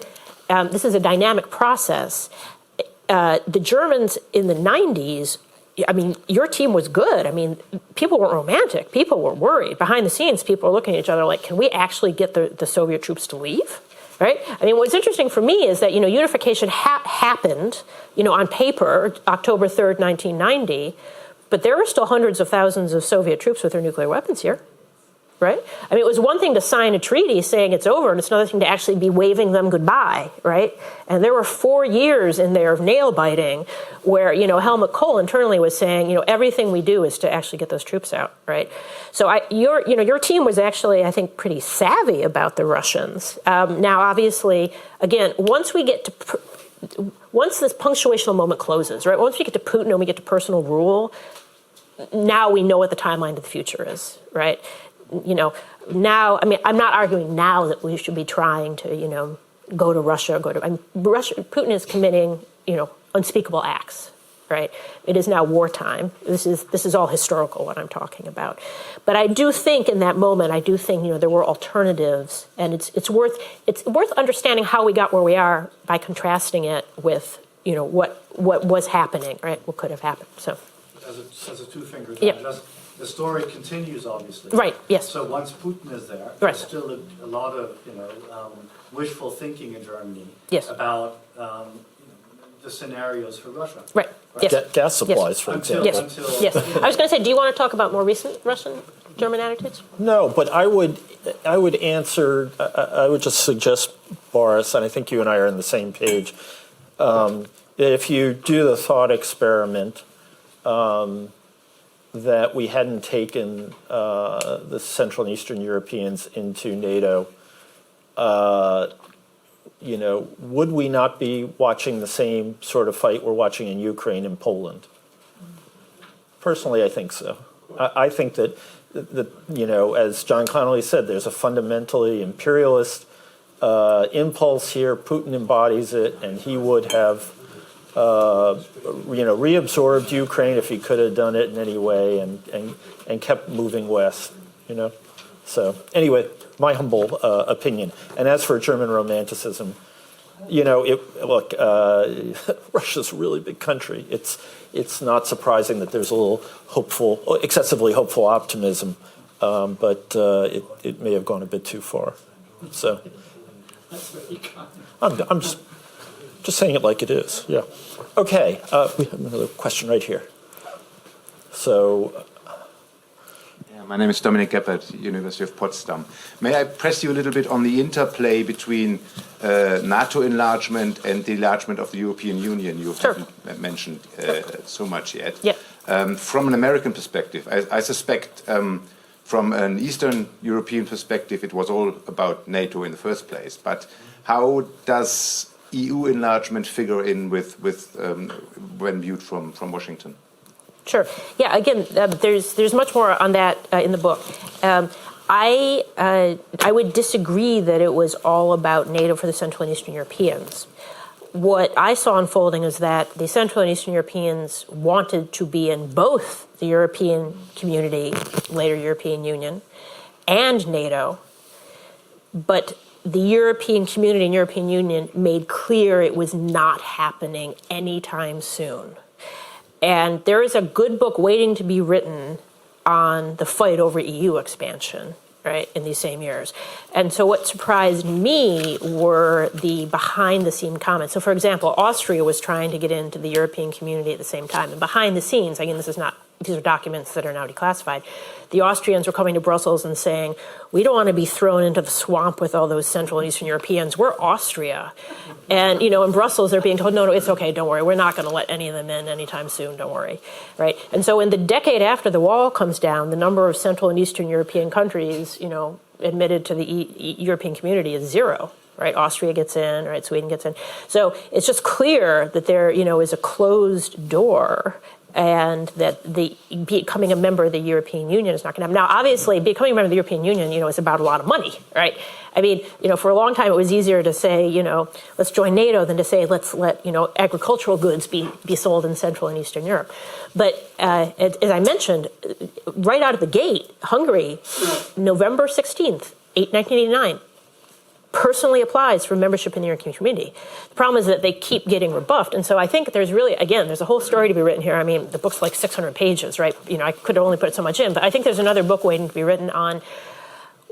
this is a dynamic process. The Germans in the 90s, your team was good. People weren't romantic. People were worried. Behind the scenes, people were looking at each other like, can we actually get the Soviet troops to leave? Right? What's interesting for me is that, unification happened, on paper, October 3rd, 1990, but there were still hundreds of thousands of Soviet troops with their nuclear weapons here. Right? it was one thing to sign a treaty saying it's over, and it's another thing to actually be waving them goodbye, right? And there were 4 years in there of nail biting where, Helmut Kohl internally was saying, everything we do is to actually get those troops out, right? So your team was actually, I think, pretty savvy about the Russians. Now, obviously, again, once this punctuational moment closes, right? Once we get to Putin and we get to personal rule, now we know what the timeline of the future is, right? Now, I'm not arguing now that we should be trying to, go to Russia, Russia. Putin is committing, unspeakable acts, right? It is now wartime. This is all historical, what I'm talking about. But I do think in that moment, there were alternatives, and it's worth understanding how we got where we are by contrasting it with, what was happening, right? What could have happened, so. As a two-finger Yeah. The story continues, obviously. Right, yes. So once Putin is there, Right. there's still a lot of wishful thinking in Germany Yes. about the scenarios for Russia. Right, yes. Gas supplies, for example. Yes. Yes. I was going to say, do you want to talk about more recent German attitudes? No, but I would answer. I would just suggest, Boris, and I think you and I are on the same page. That if you do the thought experiment, that we hadn't taken the Central and Eastern Europeans into NATO, would we not be watching the same sort of fight we're watching in Ukraine and Poland? Personally, I think so. I think that as John Connolly said, there's a fundamentally imperialist impulse here. Putin embodies it, and he would have, reabsorbed Ukraine if he could have done it in any way, and kept moving west. So anyway, my humble opinion. And as for German Romanticism, Russia's a really big country. It's not surprising that there's a little excessively hopeful optimism, but it may have gone a bit too far. So I'm just saying it like it is. Yeah. Okay. We have another question right here. So. My name is Dominik Geppert, University of Potsdam. May I press you a little bit on the interplay between NATO enlargement and the enlargement of the European Union? You haven't mentioned so much yet. Yeah. From an American perspective, I suspect from an Eastern European perspective, it was all about NATO in the first place. But how does EU enlargement figure in with when viewed from Washington? Sure. Yeah. Again, there's much more on that in the book. I would disagree that it was all about NATO for the Central and Eastern Europeans. What I saw unfolding is that the Central and Eastern Europeans wanted to be in both the European Community, later European Union, and NATO, but the European Community and European Union made clear it was not happening anytime soon. And there is a good book waiting to be written on the fight over EU expansion, right, in these same years. And so what surprised me were the behind-the-scene comments. So, for example, Austria was trying to get into the European Community at the same time. And behind the scenes, again, these are documents that are now declassified, the Austrians were coming to Brussels and saying, we don't want to be thrown into the swamp with all those Central and Eastern Europeans. We're Austria. And, in Brussels, they're being told, no, it's okay, don't worry. We're not going to let any of them in anytime soon, don't worry. Right? And so in the decade after the wall comes down, the number of Central and Eastern European countries, admitted to the European Community is zero. Right? Austria gets in, right? Sweden gets in. So it's just clear that there, is a closed door, and that becoming a member of the European Union is not going to happen. Now, obviously, becoming a member of the European Union, is about a lot of money, right? I mean, for a long time, it was easier to say, let's join NATO than to say, let's let, agricultural goods be sold in Central and Eastern Europe. But as I mentioned, right out of the gate, Hungary, November 16th, 1989, personally applies for membership in the European Community. The problem is that they keep getting rebuffed. And so I think there's really, again, there's a whole story to be written here. I mean, the book's like 600 pages, right? I could have only put so much in. But I think there's another book waiting to be written on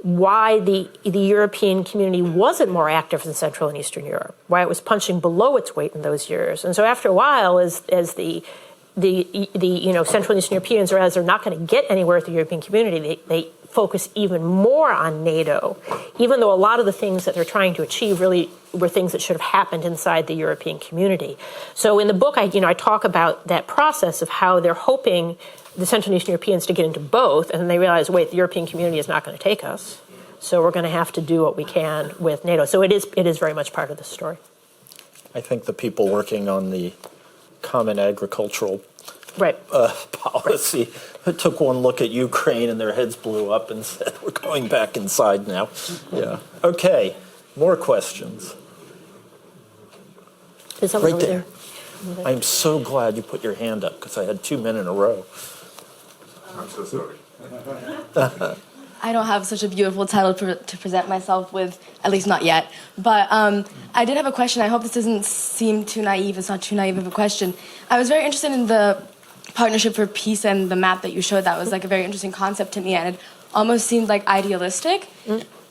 why the European Community wasn't more active in Central and Eastern Europe, why it was punching below its weight in those years. And so after a while, as the Central and Eastern Europeans realize they're not going to get anywhere with the European Community, they focus even more on NATO, even though a lot of the things that they're trying to achieve really were things that should have happened inside the European Community. So in the book, I talk about that process of how they're hoping the Central and Eastern Europeans to get into both, and then they realize, wait, the European Community is not going to take us, so we're going to have to do what we can with NATO. So it is very much part of the story. I think the people working on the common agricultural policy took one look at Ukraine and their heads blew up and said, we're going back inside now. Yeah. Okay. More questions. Is someone right over there. I'm so glad you put your hand up because I had 2 men in a row. I'm so sorry. I don't have such a beautiful title to present myself with, at least not yet. But I did have a question. I hope this doesn't seem too naive. It's not too naive of a question. I was very interested in the Partnership for Peace and the map that you showed. That was like a very interesting concept to me, and it almost seemed like idealistic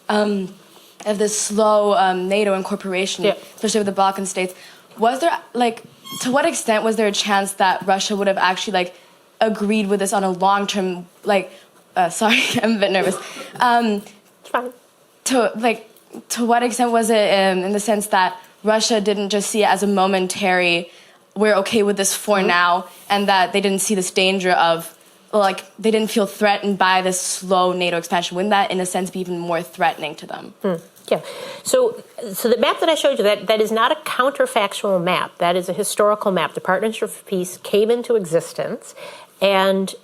of this slow NATO incorporation, especially with the Balkan states. Was there, to what extent was there a chance that Russia would have actually, agreed with this on a long-term, sorry, I'm a bit nervous. It's fine. To what extent was it in the sense that Russia didn't just see it as a momentary, we're okay with this for now, and that they didn't see this danger of, they didn't feel threatened by this slow NATO expansion? Wouldn't that, in a sense, be even more threatening to them? Yeah. So the map that I showed you, that is not a counterfactual map. That is a historical map. The Partnership for Peace came into existence, and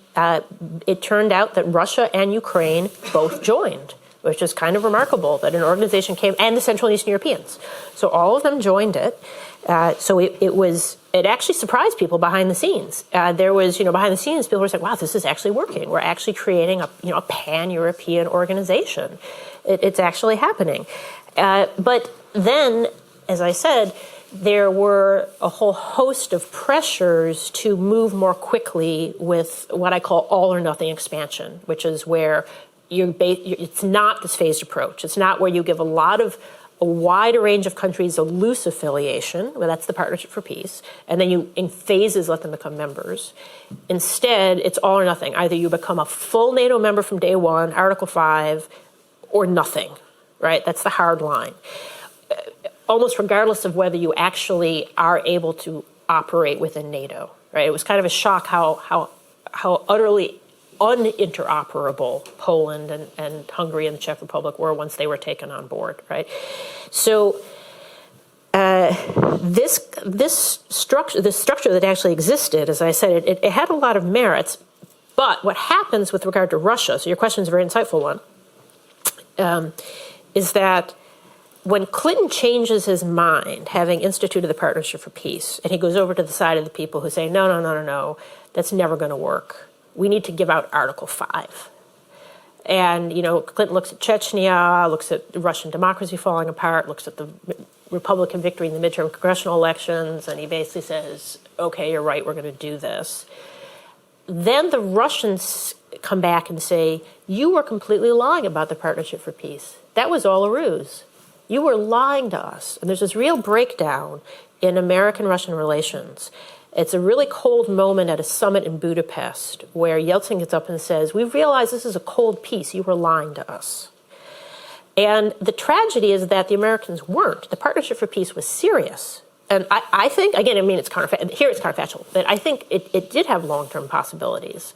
it turned out that Russia and Ukraine both joined. which is kind of remarkable that an organization came, and the Central and Eastern Europeans. So all of them joined it. So it actually surprised people behind the scenes. There was, behind the scenes, people were saying, wow, this is actually working. We're actually creating a pan-European organization. It's actually happening. But then, as I said, there were a whole host of pressures to move more quickly with what I call all or nothing expansion, which is where it's not this phased approach. It's not where you give a wider range of countries a loose affiliation, well, that's the Partnership for Peace, and then you, in phases, let them become members. Instead, it's all or nothing. Either you become a full NATO member from day one, Article 5, or nothing, right? That's the hard line. Almost regardless of whether you actually are able to operate within NATO, right? It was kind of a shock how utterly uninteroperable Poland and Hungary and the Czech Republic were once they were taken on board, right? So this structure that actually existed, as I said, it had a lot of merits. But what happens with regard to Russia, so your question is a very insightful one, is that when Clinton changes his mind, having instituted the Partnership for Peace, and he goes over to the side of the people who say, no, that's never going to work. We need to give out Article 5. And, Clinton looks at Chechnya, looks at Russian democracy falling apart, looks at the Republican victory in the midterm congressional elections, and he basically says, okay, you're right, we're going to do this. Then the Russians come back and say, you were completely lying about the Partnership for Peace. That was all a ruse. You were lying to us. And there's this real breakdown in American-Russian relations. It's a really cold moment at a summit in Budapest where Yeltsin gets up and says, we realize this is a cold peace. You were lying to us. And the tragedy is that the Americans weren't. The Partnership for Peace was serious. And I think, again, it's counterfactual, but I think it did have long-term possibilities.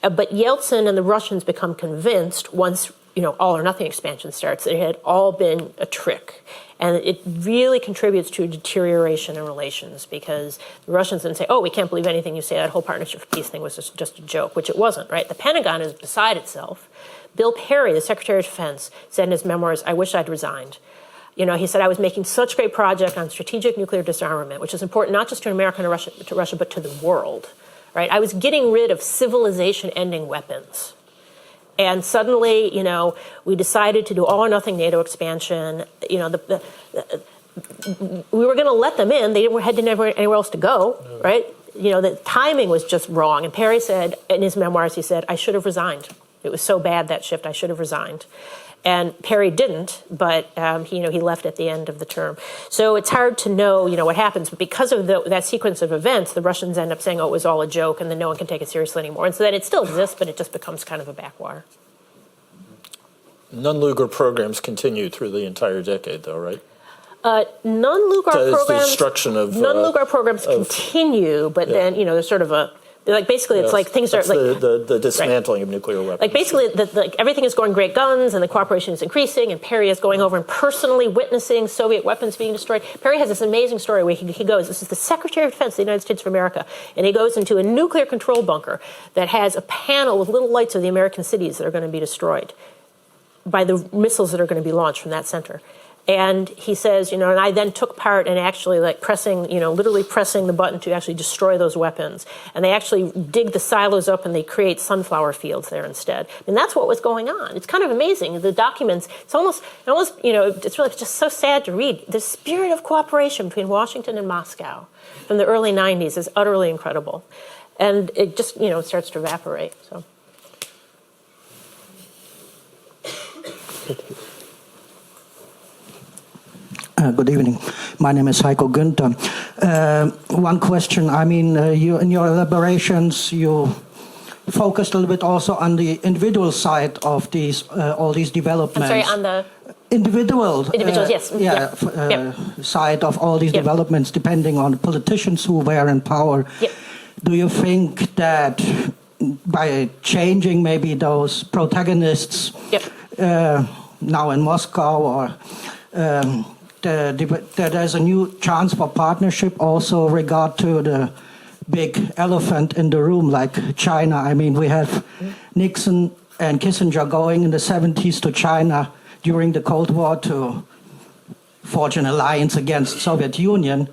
But Yeltsin and the Russians become convinced once all or nothing expansion starts, that it had all been a trick. And it really contributes to a deterioration in relations because the Russians then say, oh, we can't believe anything you say. That whole Partnership for Peace thing was just a joke, which it wasn't, right? The Pentagon is beside itself. Bill Perry, the Secretary of Defense, said in his memoirs, I wish I'd resigned. He said, I was making such a great project on strategic nuclear disarmament, which is important not just to America and Russia, but to the world, right? I was getting rid of civilization-ending weapons. And suddenly, we decided to do all or nothing NATO expansion. We were going to let them in. They had anywhere else to go, right? The timing was just wrong. And Perry said, in his memoirs, he said, I should have resigned. It was so bad, that shift, I should have resigned. And Perry didn't, but he left at the end of the term. So it's hard to know, what happens. But because of that sequence of events, the Russians end up saying, oh, it was all a joke, and then no one can take it seriously anymore. And so that it still exists, but it just becomes kind of a backwater. Non-Lugar programs continue through the entire decade, though, right? Non-Lugar programs continue, but then, there's sort of a... basically, it's like things are like the dismantling of nuclear weapons. Basically, everything is going great guns, and the cooperation is increasing. And Perry is going over and personally witnessing Soviet weapons being destroyed. Perry has this amazing story where he goes. This is the Secretary of Defense of the United States of America, and he goes into a nuclear control bunker that has a panel with little lights of the American cities that are going to be destroyed by the missiles that are going to be launched from that center. And he says, and I then took part in actually literally pressing the button to actually destroy those weapons. And they actually dig the silos up and they create sunflower fields there instead. And that's what was going on. It's kind of amazing. The documents, it's almost, it's really just so sad to read. The spirit of cooperation between Washington and Moscow from the early 90s is utterly incredible. And it just, starts to evaporate, so. Good evening. My name is Heiko Günther. One question. You in your elaborations, you focused a little bit also on the individual side of these all these developments. I'm sorry, on the individuals, yes. Side of all these developments, depending on the politicians who were in power. Yep. Do you think that by changing maybe those protagonists now in Moscow or there's a new chance for partnership also regard to the big elephant in the room like China? We have Nixon and Kissinger going in the 70s to China during the Cold War to forge an alliance against Soviet Union.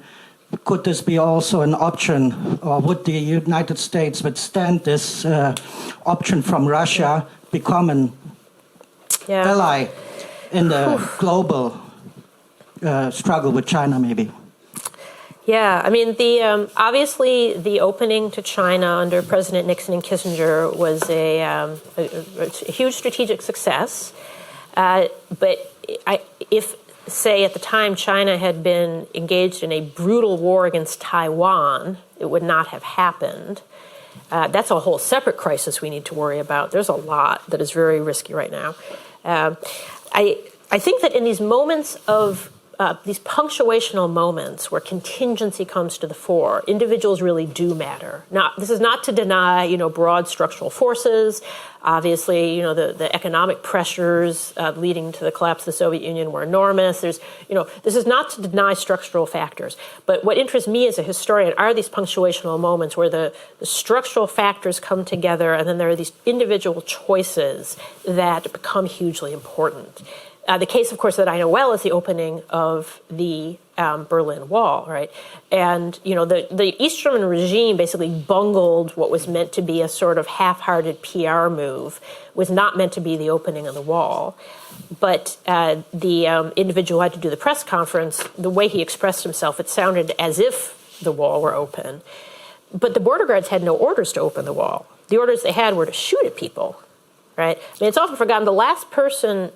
Could this be also an option, or would the United States withstand this option from Russia, become an ally in the global struggle with China, maybe? Yeah, I mean, obviously the opening to China under President Nixon and Kissinger was a huge strategic success. But if, say, at the time China had been engaged in a brutal war against Taiwan, it would not have happened. That's a whole separate crisis we need to worry about. There's a lot that is very risky right now. I think that in these moments of these punctuational moments where contingency comes to the fore, individuals really do matter. Now, this is not to deny, broad structural forces. Obviously, the economic pressures leading to the collapse of the Soviet Union were enormous. This is not to deny structural factors. But what interests me as a historian are these punctuational moments where the structural factors come together, and then there are these individual choices that become hugely important. The case, of course, that I know well is the opening of the Berlin Wall, right? And, the East German regime basically bungled what was meant to be a sort of half-hearted PR move, was not meant to be the opening of the wall. But the individual who had to do the press conference, the way he expressed himself, it sounded as if the wall were open. But the border guards had no orders to open the wall. The orders they had were to shoot at people, right? I mean, it's often forgotten the last person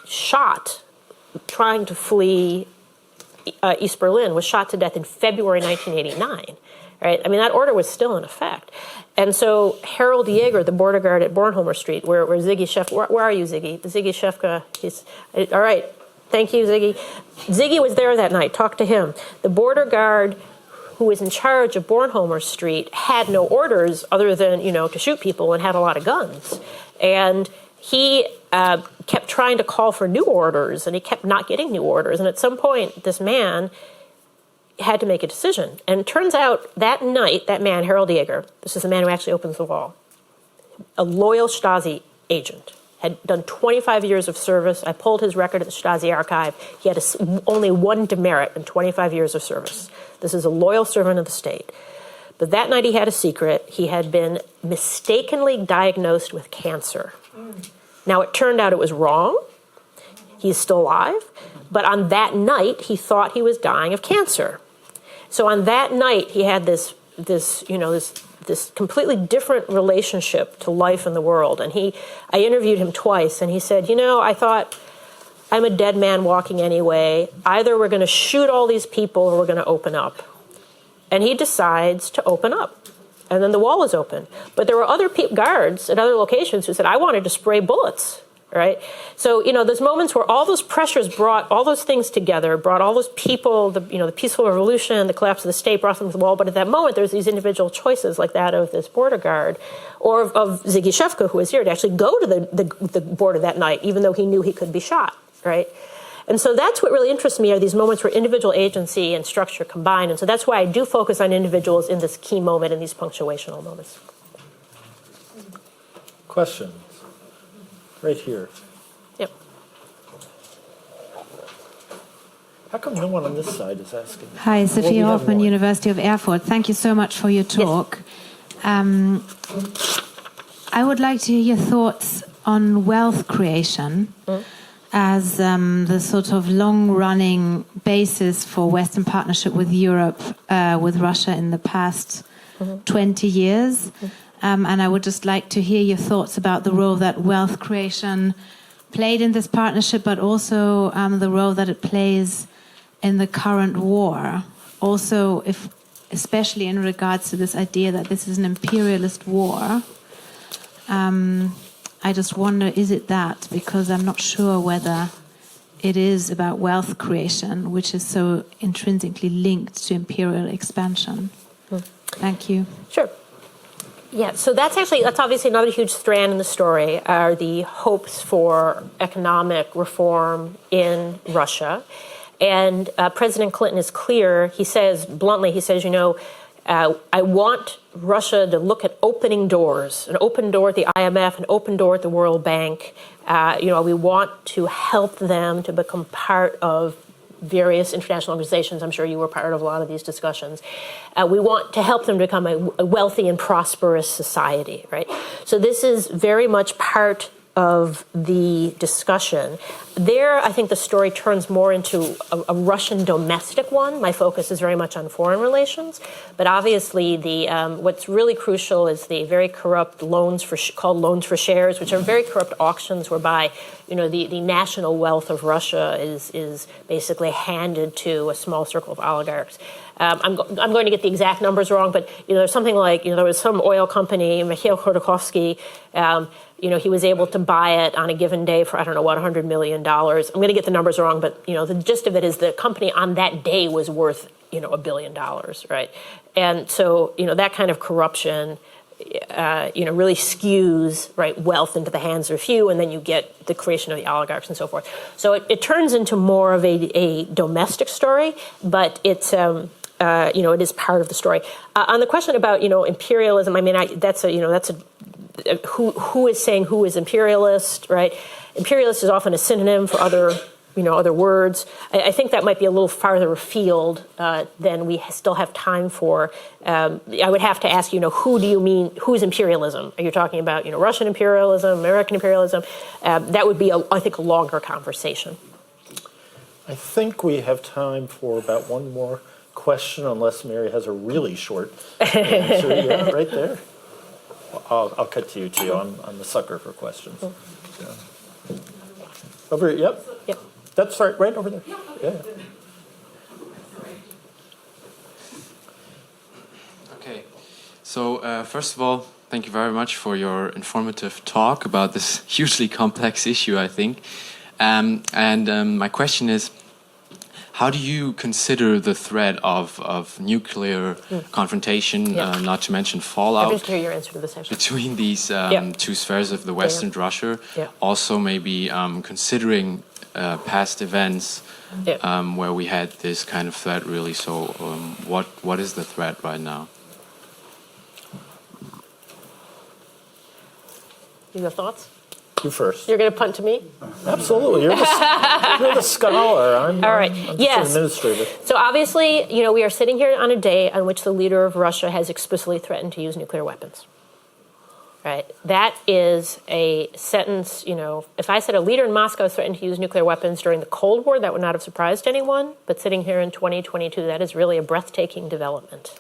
shot trying to flee East Berlin was shot to death in February 1989, right? I mean, that order was still in effect. And so Harold Jaeger, the border guard at Bornholmer Street, where Ziggy Shefka, where are you, Ziggy? Ziggy Shefka, all right, thank you, Ziggy. Ziggy was there that night, talk to him. The border guard who was in charge of Bornholmer Street had no orders other than, to shoot people, and had a lot of guns. And he kept trying to call for new orders, and he kept not getting new orders. And at some point, this man had to make a decision. And it turns out that night, that man, Harold Jaeger, this is the man who actually opens the wall, a loyal Stasi agent, had done 25 years of service. I pulled his record at the Stasi archive. He had only one demerit in 25 years of service. This is a loyal servant of the state. But that night he had a secret. He had been mistakenly diagnosed with cancer. Now, it turned out it was wrong. He's still alive. But on that night, he thought he was dying of cancer. So on that night, he had this completely different relationship to life and the world. And I interviewed him twice, and he said, I thought, I'm a dead man walking anyway. Either we're going to shoot all these people or we're going to open up. And he decides to open up. And then the wall is open. But there were other guards at other locations who said, I wanted to spray bullets, right? So, those moments where all those pressures brought all those things together, brought all those people, the peaceful revolution, the collapse of the state, brought them to the wall. But at that moment, there's these individual choices like that of this border guard or of Ziggy Shefka, who was here to actually go to the border that night, even though he knew he could be shot, right? And so that's what really interests me, are these moments where individual agency and structure combine. And so that's why I do focus on individuals in this key moment, in these punctuational moments. Questions? Right here. Yep. How come no one on this side is asking? Hi, Sophia Hoffman, University of Erfurt. Thank you so much for your talk. Yes. I would like to hear your thoughts on wealth creation. As the sort of long-running basis for Western partnership with Europe, with Russia in the past 20 years. And I would just like to hear your thoughts about the role that wealth creation played in this partnership, but also the role that it plays in the current war. Also, especially in regards to this idea that this is an imperialist war. I just wonder, is it that? Because I'm not sure whether it is about wealth creation, which is so intrinsically linked to imperial expansion. Thank you. Sure. Yeah, so that's obviously another huge strand in the story, are the hopes for economic reform in Russia. And President Clinton is clear. He says, bluntly, I want Russia to look at opening doors, an open door at the IMF, an open door at the World Bank. We want to help them to become part of various international organizations. I'm sure you were part of a lot of these discussions. We want to help them become a wealthy and prosperous society, right? So this is very much part of the discussion. There, I think the story turns more into a Russian domestic one. My focus is very much on foreign relations, but obviously what's really crucial is the very corrupt called loans for shares, which are very corrupt auctions whereby the national wealth of Russia is basically handed to a small circle of oligarchs. I'm going to get the exact numbers wrong, but there's something like there was some oil company, Mikhail Khodorkovsky. He was able to buy it on a given day for, I don't know what, $100 million. I'm going to get the numbers wrong, but, the gist of it is the company on that day was worth, $1 billion, right? And so, that kind of corruption, really skews, right, wealth into the hands of a few, and then you get the creation of the oligarchs and so forth. So it turns into more of a domestic story, but it's, it is part of the story. On the question about, imperialism, I mean, that's a who is saying who is imperialist, right? Imperialist is often a synonym for other words. I think that might be a little farther afield than we still have time for. I would have to ask, who do you mean, who's imperialism? Are you talking about, Russian imperialism, American imperialism? That would be, I think, a longer conversation. I think we have time for about one more question, unless Mary has a really short answer. Yeah, right there. I'll cut to you, too. I'm the sucker for questions. Yeah. Over here, yep. That's right over there. Yeah. Okay. So, first of all, thank you very much for your informative talk about this hugely complex issue, I think. My question is, how do you consider the threat of nuclear confrontation, not to mention fallout, I'm just hear your answer to this actually. Between these two spheres of the West and Russia? Also, maybe considering past events where we had this kind of threat, really. So, what is the threat right now? You have thoughts? You first. You're going to punt to me? Absolutely. You're the scholar. I'm just an administrator. So obviously, we are sitting here on a day on which the leader of Russia has explicitly threatened to use nuclear weapons. Right? That is a sentence, if I said a leader in Moscow threatened to use nuclear weapons during the Cold War, that would not have surprised anyone. But sitting here in 2022, that is really a breathtaking development.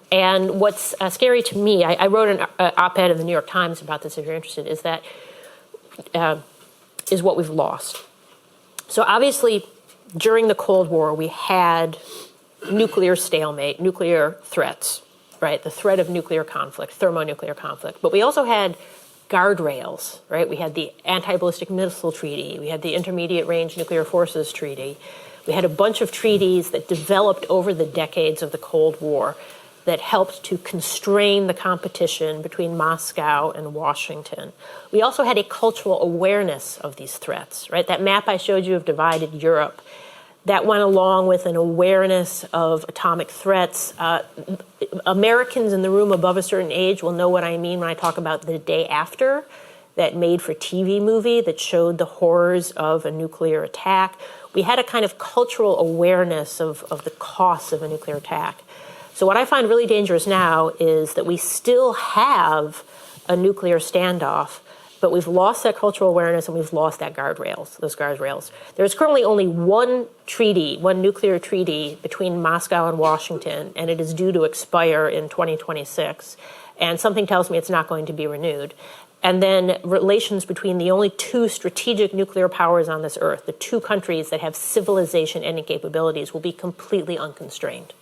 And what's scary to me, I wrote an op-ed in the New York Times about this, if you're interested, is that is what we've lost. So obviously, during the Cold War, we had nuclear stalemate, nuclear threats, right? The threat of nuclear conflict, thermonuclear conflict. But we also had guardrails, right? We had the Anti-Ballistic Missile Treaty. We had the Intermediate Range Nuclear Forces Treaty. We had a bunch of treaties that developed over the decades of the Cold War that helped to constrain the competition between Moscow and Washington. We also had a cultural awareness of these threats, right? That map I showed you of divided Europe, that went along with an awareness of atomic threats. Americans in the room above a certain age will know what I mean when I talk about The Day After, that made-for-TV movie that showed the horrors of a nuclear attack. We had a kind of cultural awareness of the costs of a nuclear attack. So what I find really dangerous now is that we still have a nuclear standoff, but we've lost that cultural awareness and we've lost those guardrails. There's currently only one nuclear treaty between Moscow and Washington, and it is due to expire in 2026. And something tells me it's not going to be renewed. And then relations between the only two strategic nuclear powers on this earth, the two countries that have civilization-ending capabilities, will be completely unconstrained.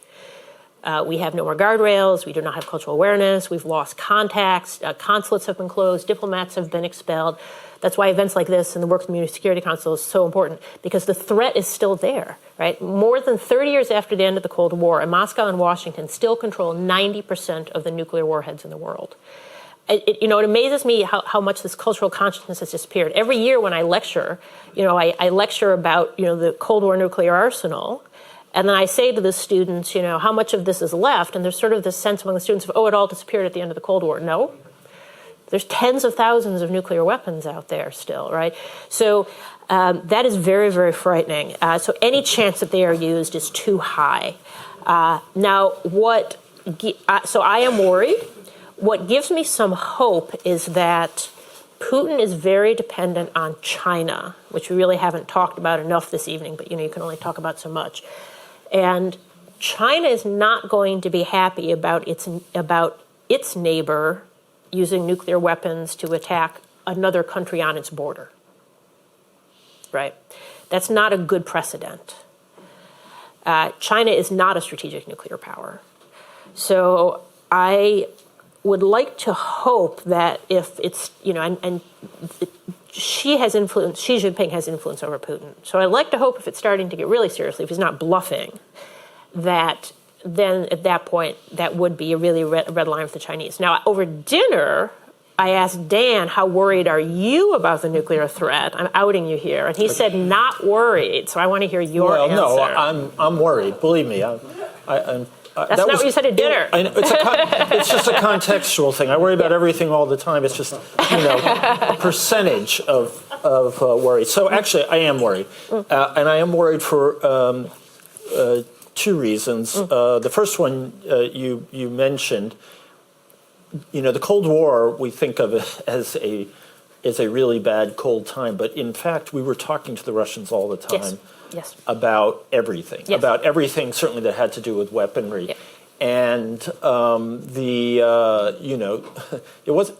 We have no more guardrails. We do not have cultural awareness. We've lost contacts. Consulates have been closed. Diplomats have been expelled. That's why events like this and the work of the Community Security Council is so important, because the threat is still there, right? More than 30 years after the end of the Cold War, Moscow and Washington still control 90% of the nuclear warheads in the world. It amazes me how much this cultural consciousness has disappeared. Every year when I lecture, I lecture about, the Cold War nuclear arsenal. And then I say to the students, how much of this is left? And there's sort of this sense among the students of, oh, it all disappeared at the end of the Cold War. No. There's tens of thousands of nuclear weapons out there still, right? So that is very, very frightening. So any chance that they are used is too high. Now, so I am worried. What gives me some hope is that Putin is very dependent on China, which we really haven't talked about enough this evening, but you can only talk about so much. And China is not going to be happy about its neighbor using nuclear weapons to attack another country on its border. Right? That's not a good precedent. China is not a strategic nuclear power. So I would like to hope that if it's, and Xi Jinping has influence over Putin. So I'd like to hope if it's starting to get really seriously, if he's not bluffing, that then at that point, that would be a really red line for the Chinese. Now, over dinner, I asked Dan, how worried are you about the nuclear threat? I'm outing you here. And he said, not worried. So I want to hear your answer. No, I'm worried. Believe me. That's not what you said at dinner. It's just a contextual thing. I worry about everything all the time. It's just, a percentage of worry. So actually, I am worried. And I am worried for two reasons. The first one you mentioned, the Cold War, we think of it as a really bad cold time. But in fact, we were talking to the Russians all the time. Yes. About everything, certainly that had to do with weaponry. Yeah. And it wasn't,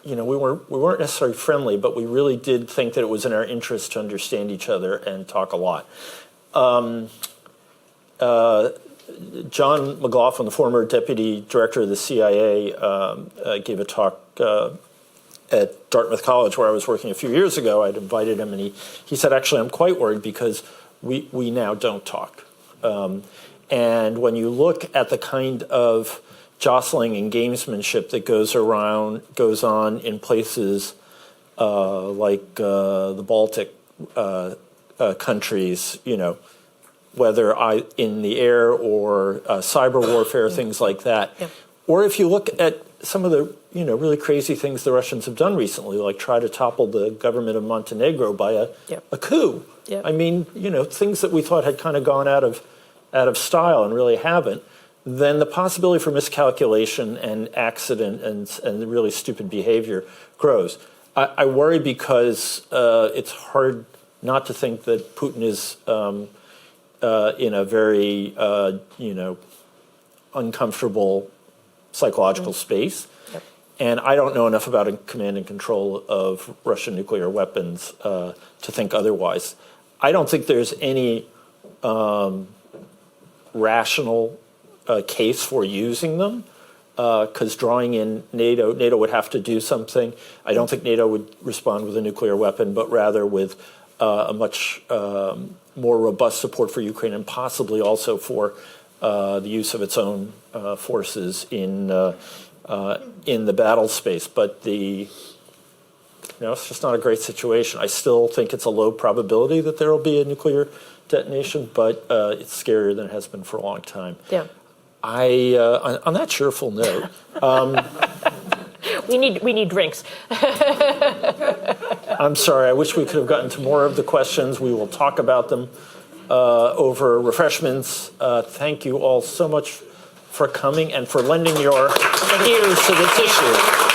we weren't necessarily friendly, but we really did think that it was in our interest to understand each other and talk a lot. John McLaughlin, the former deputy director of the CIA, gave a talk at Dartmouth College, where I was working a few years ago. I'd invited him, and he said, actually, I'm quite worried because we now don't talk. And when you look at the kind of jostling and gamesmanship that goes on in places like the Baltic countries, whether in the air or cyber warfare, things like that. Yeah. Or if you look at some of the really crazy things the Russians have done recently, like try to topple the government of Montenegro by a coup. Yep. I mean, things that we thought had kind of gone out of style and really haven't. Then the possibility for miscalculation and accident and really stupid behavior grows. I worry because it's hard not to think that Putin is in a very uncomfortable psychological space. Yep. And I don't know enough about command and control of Russian nuclear weapons to think otherwise. I don't think there's any rational case for using them, because drawing in NATO would have to do something. I don't think NATO would respond with a nuclear weapon, but rather with a much more robust support for Ukraine, and possibly also for the use of its own forces in the battle space. But it's just not a great situation. I still think it's a low probability that there will be a nuclear detonation, but it's scarier than it has been for a long time. Yeah. On that cheerful note, we need drinks. I'm sorry. I wish we could have gotten to more of the questions. We will talk about them over refreshments. Thank you all so much for coming and for lending your ears to this issue.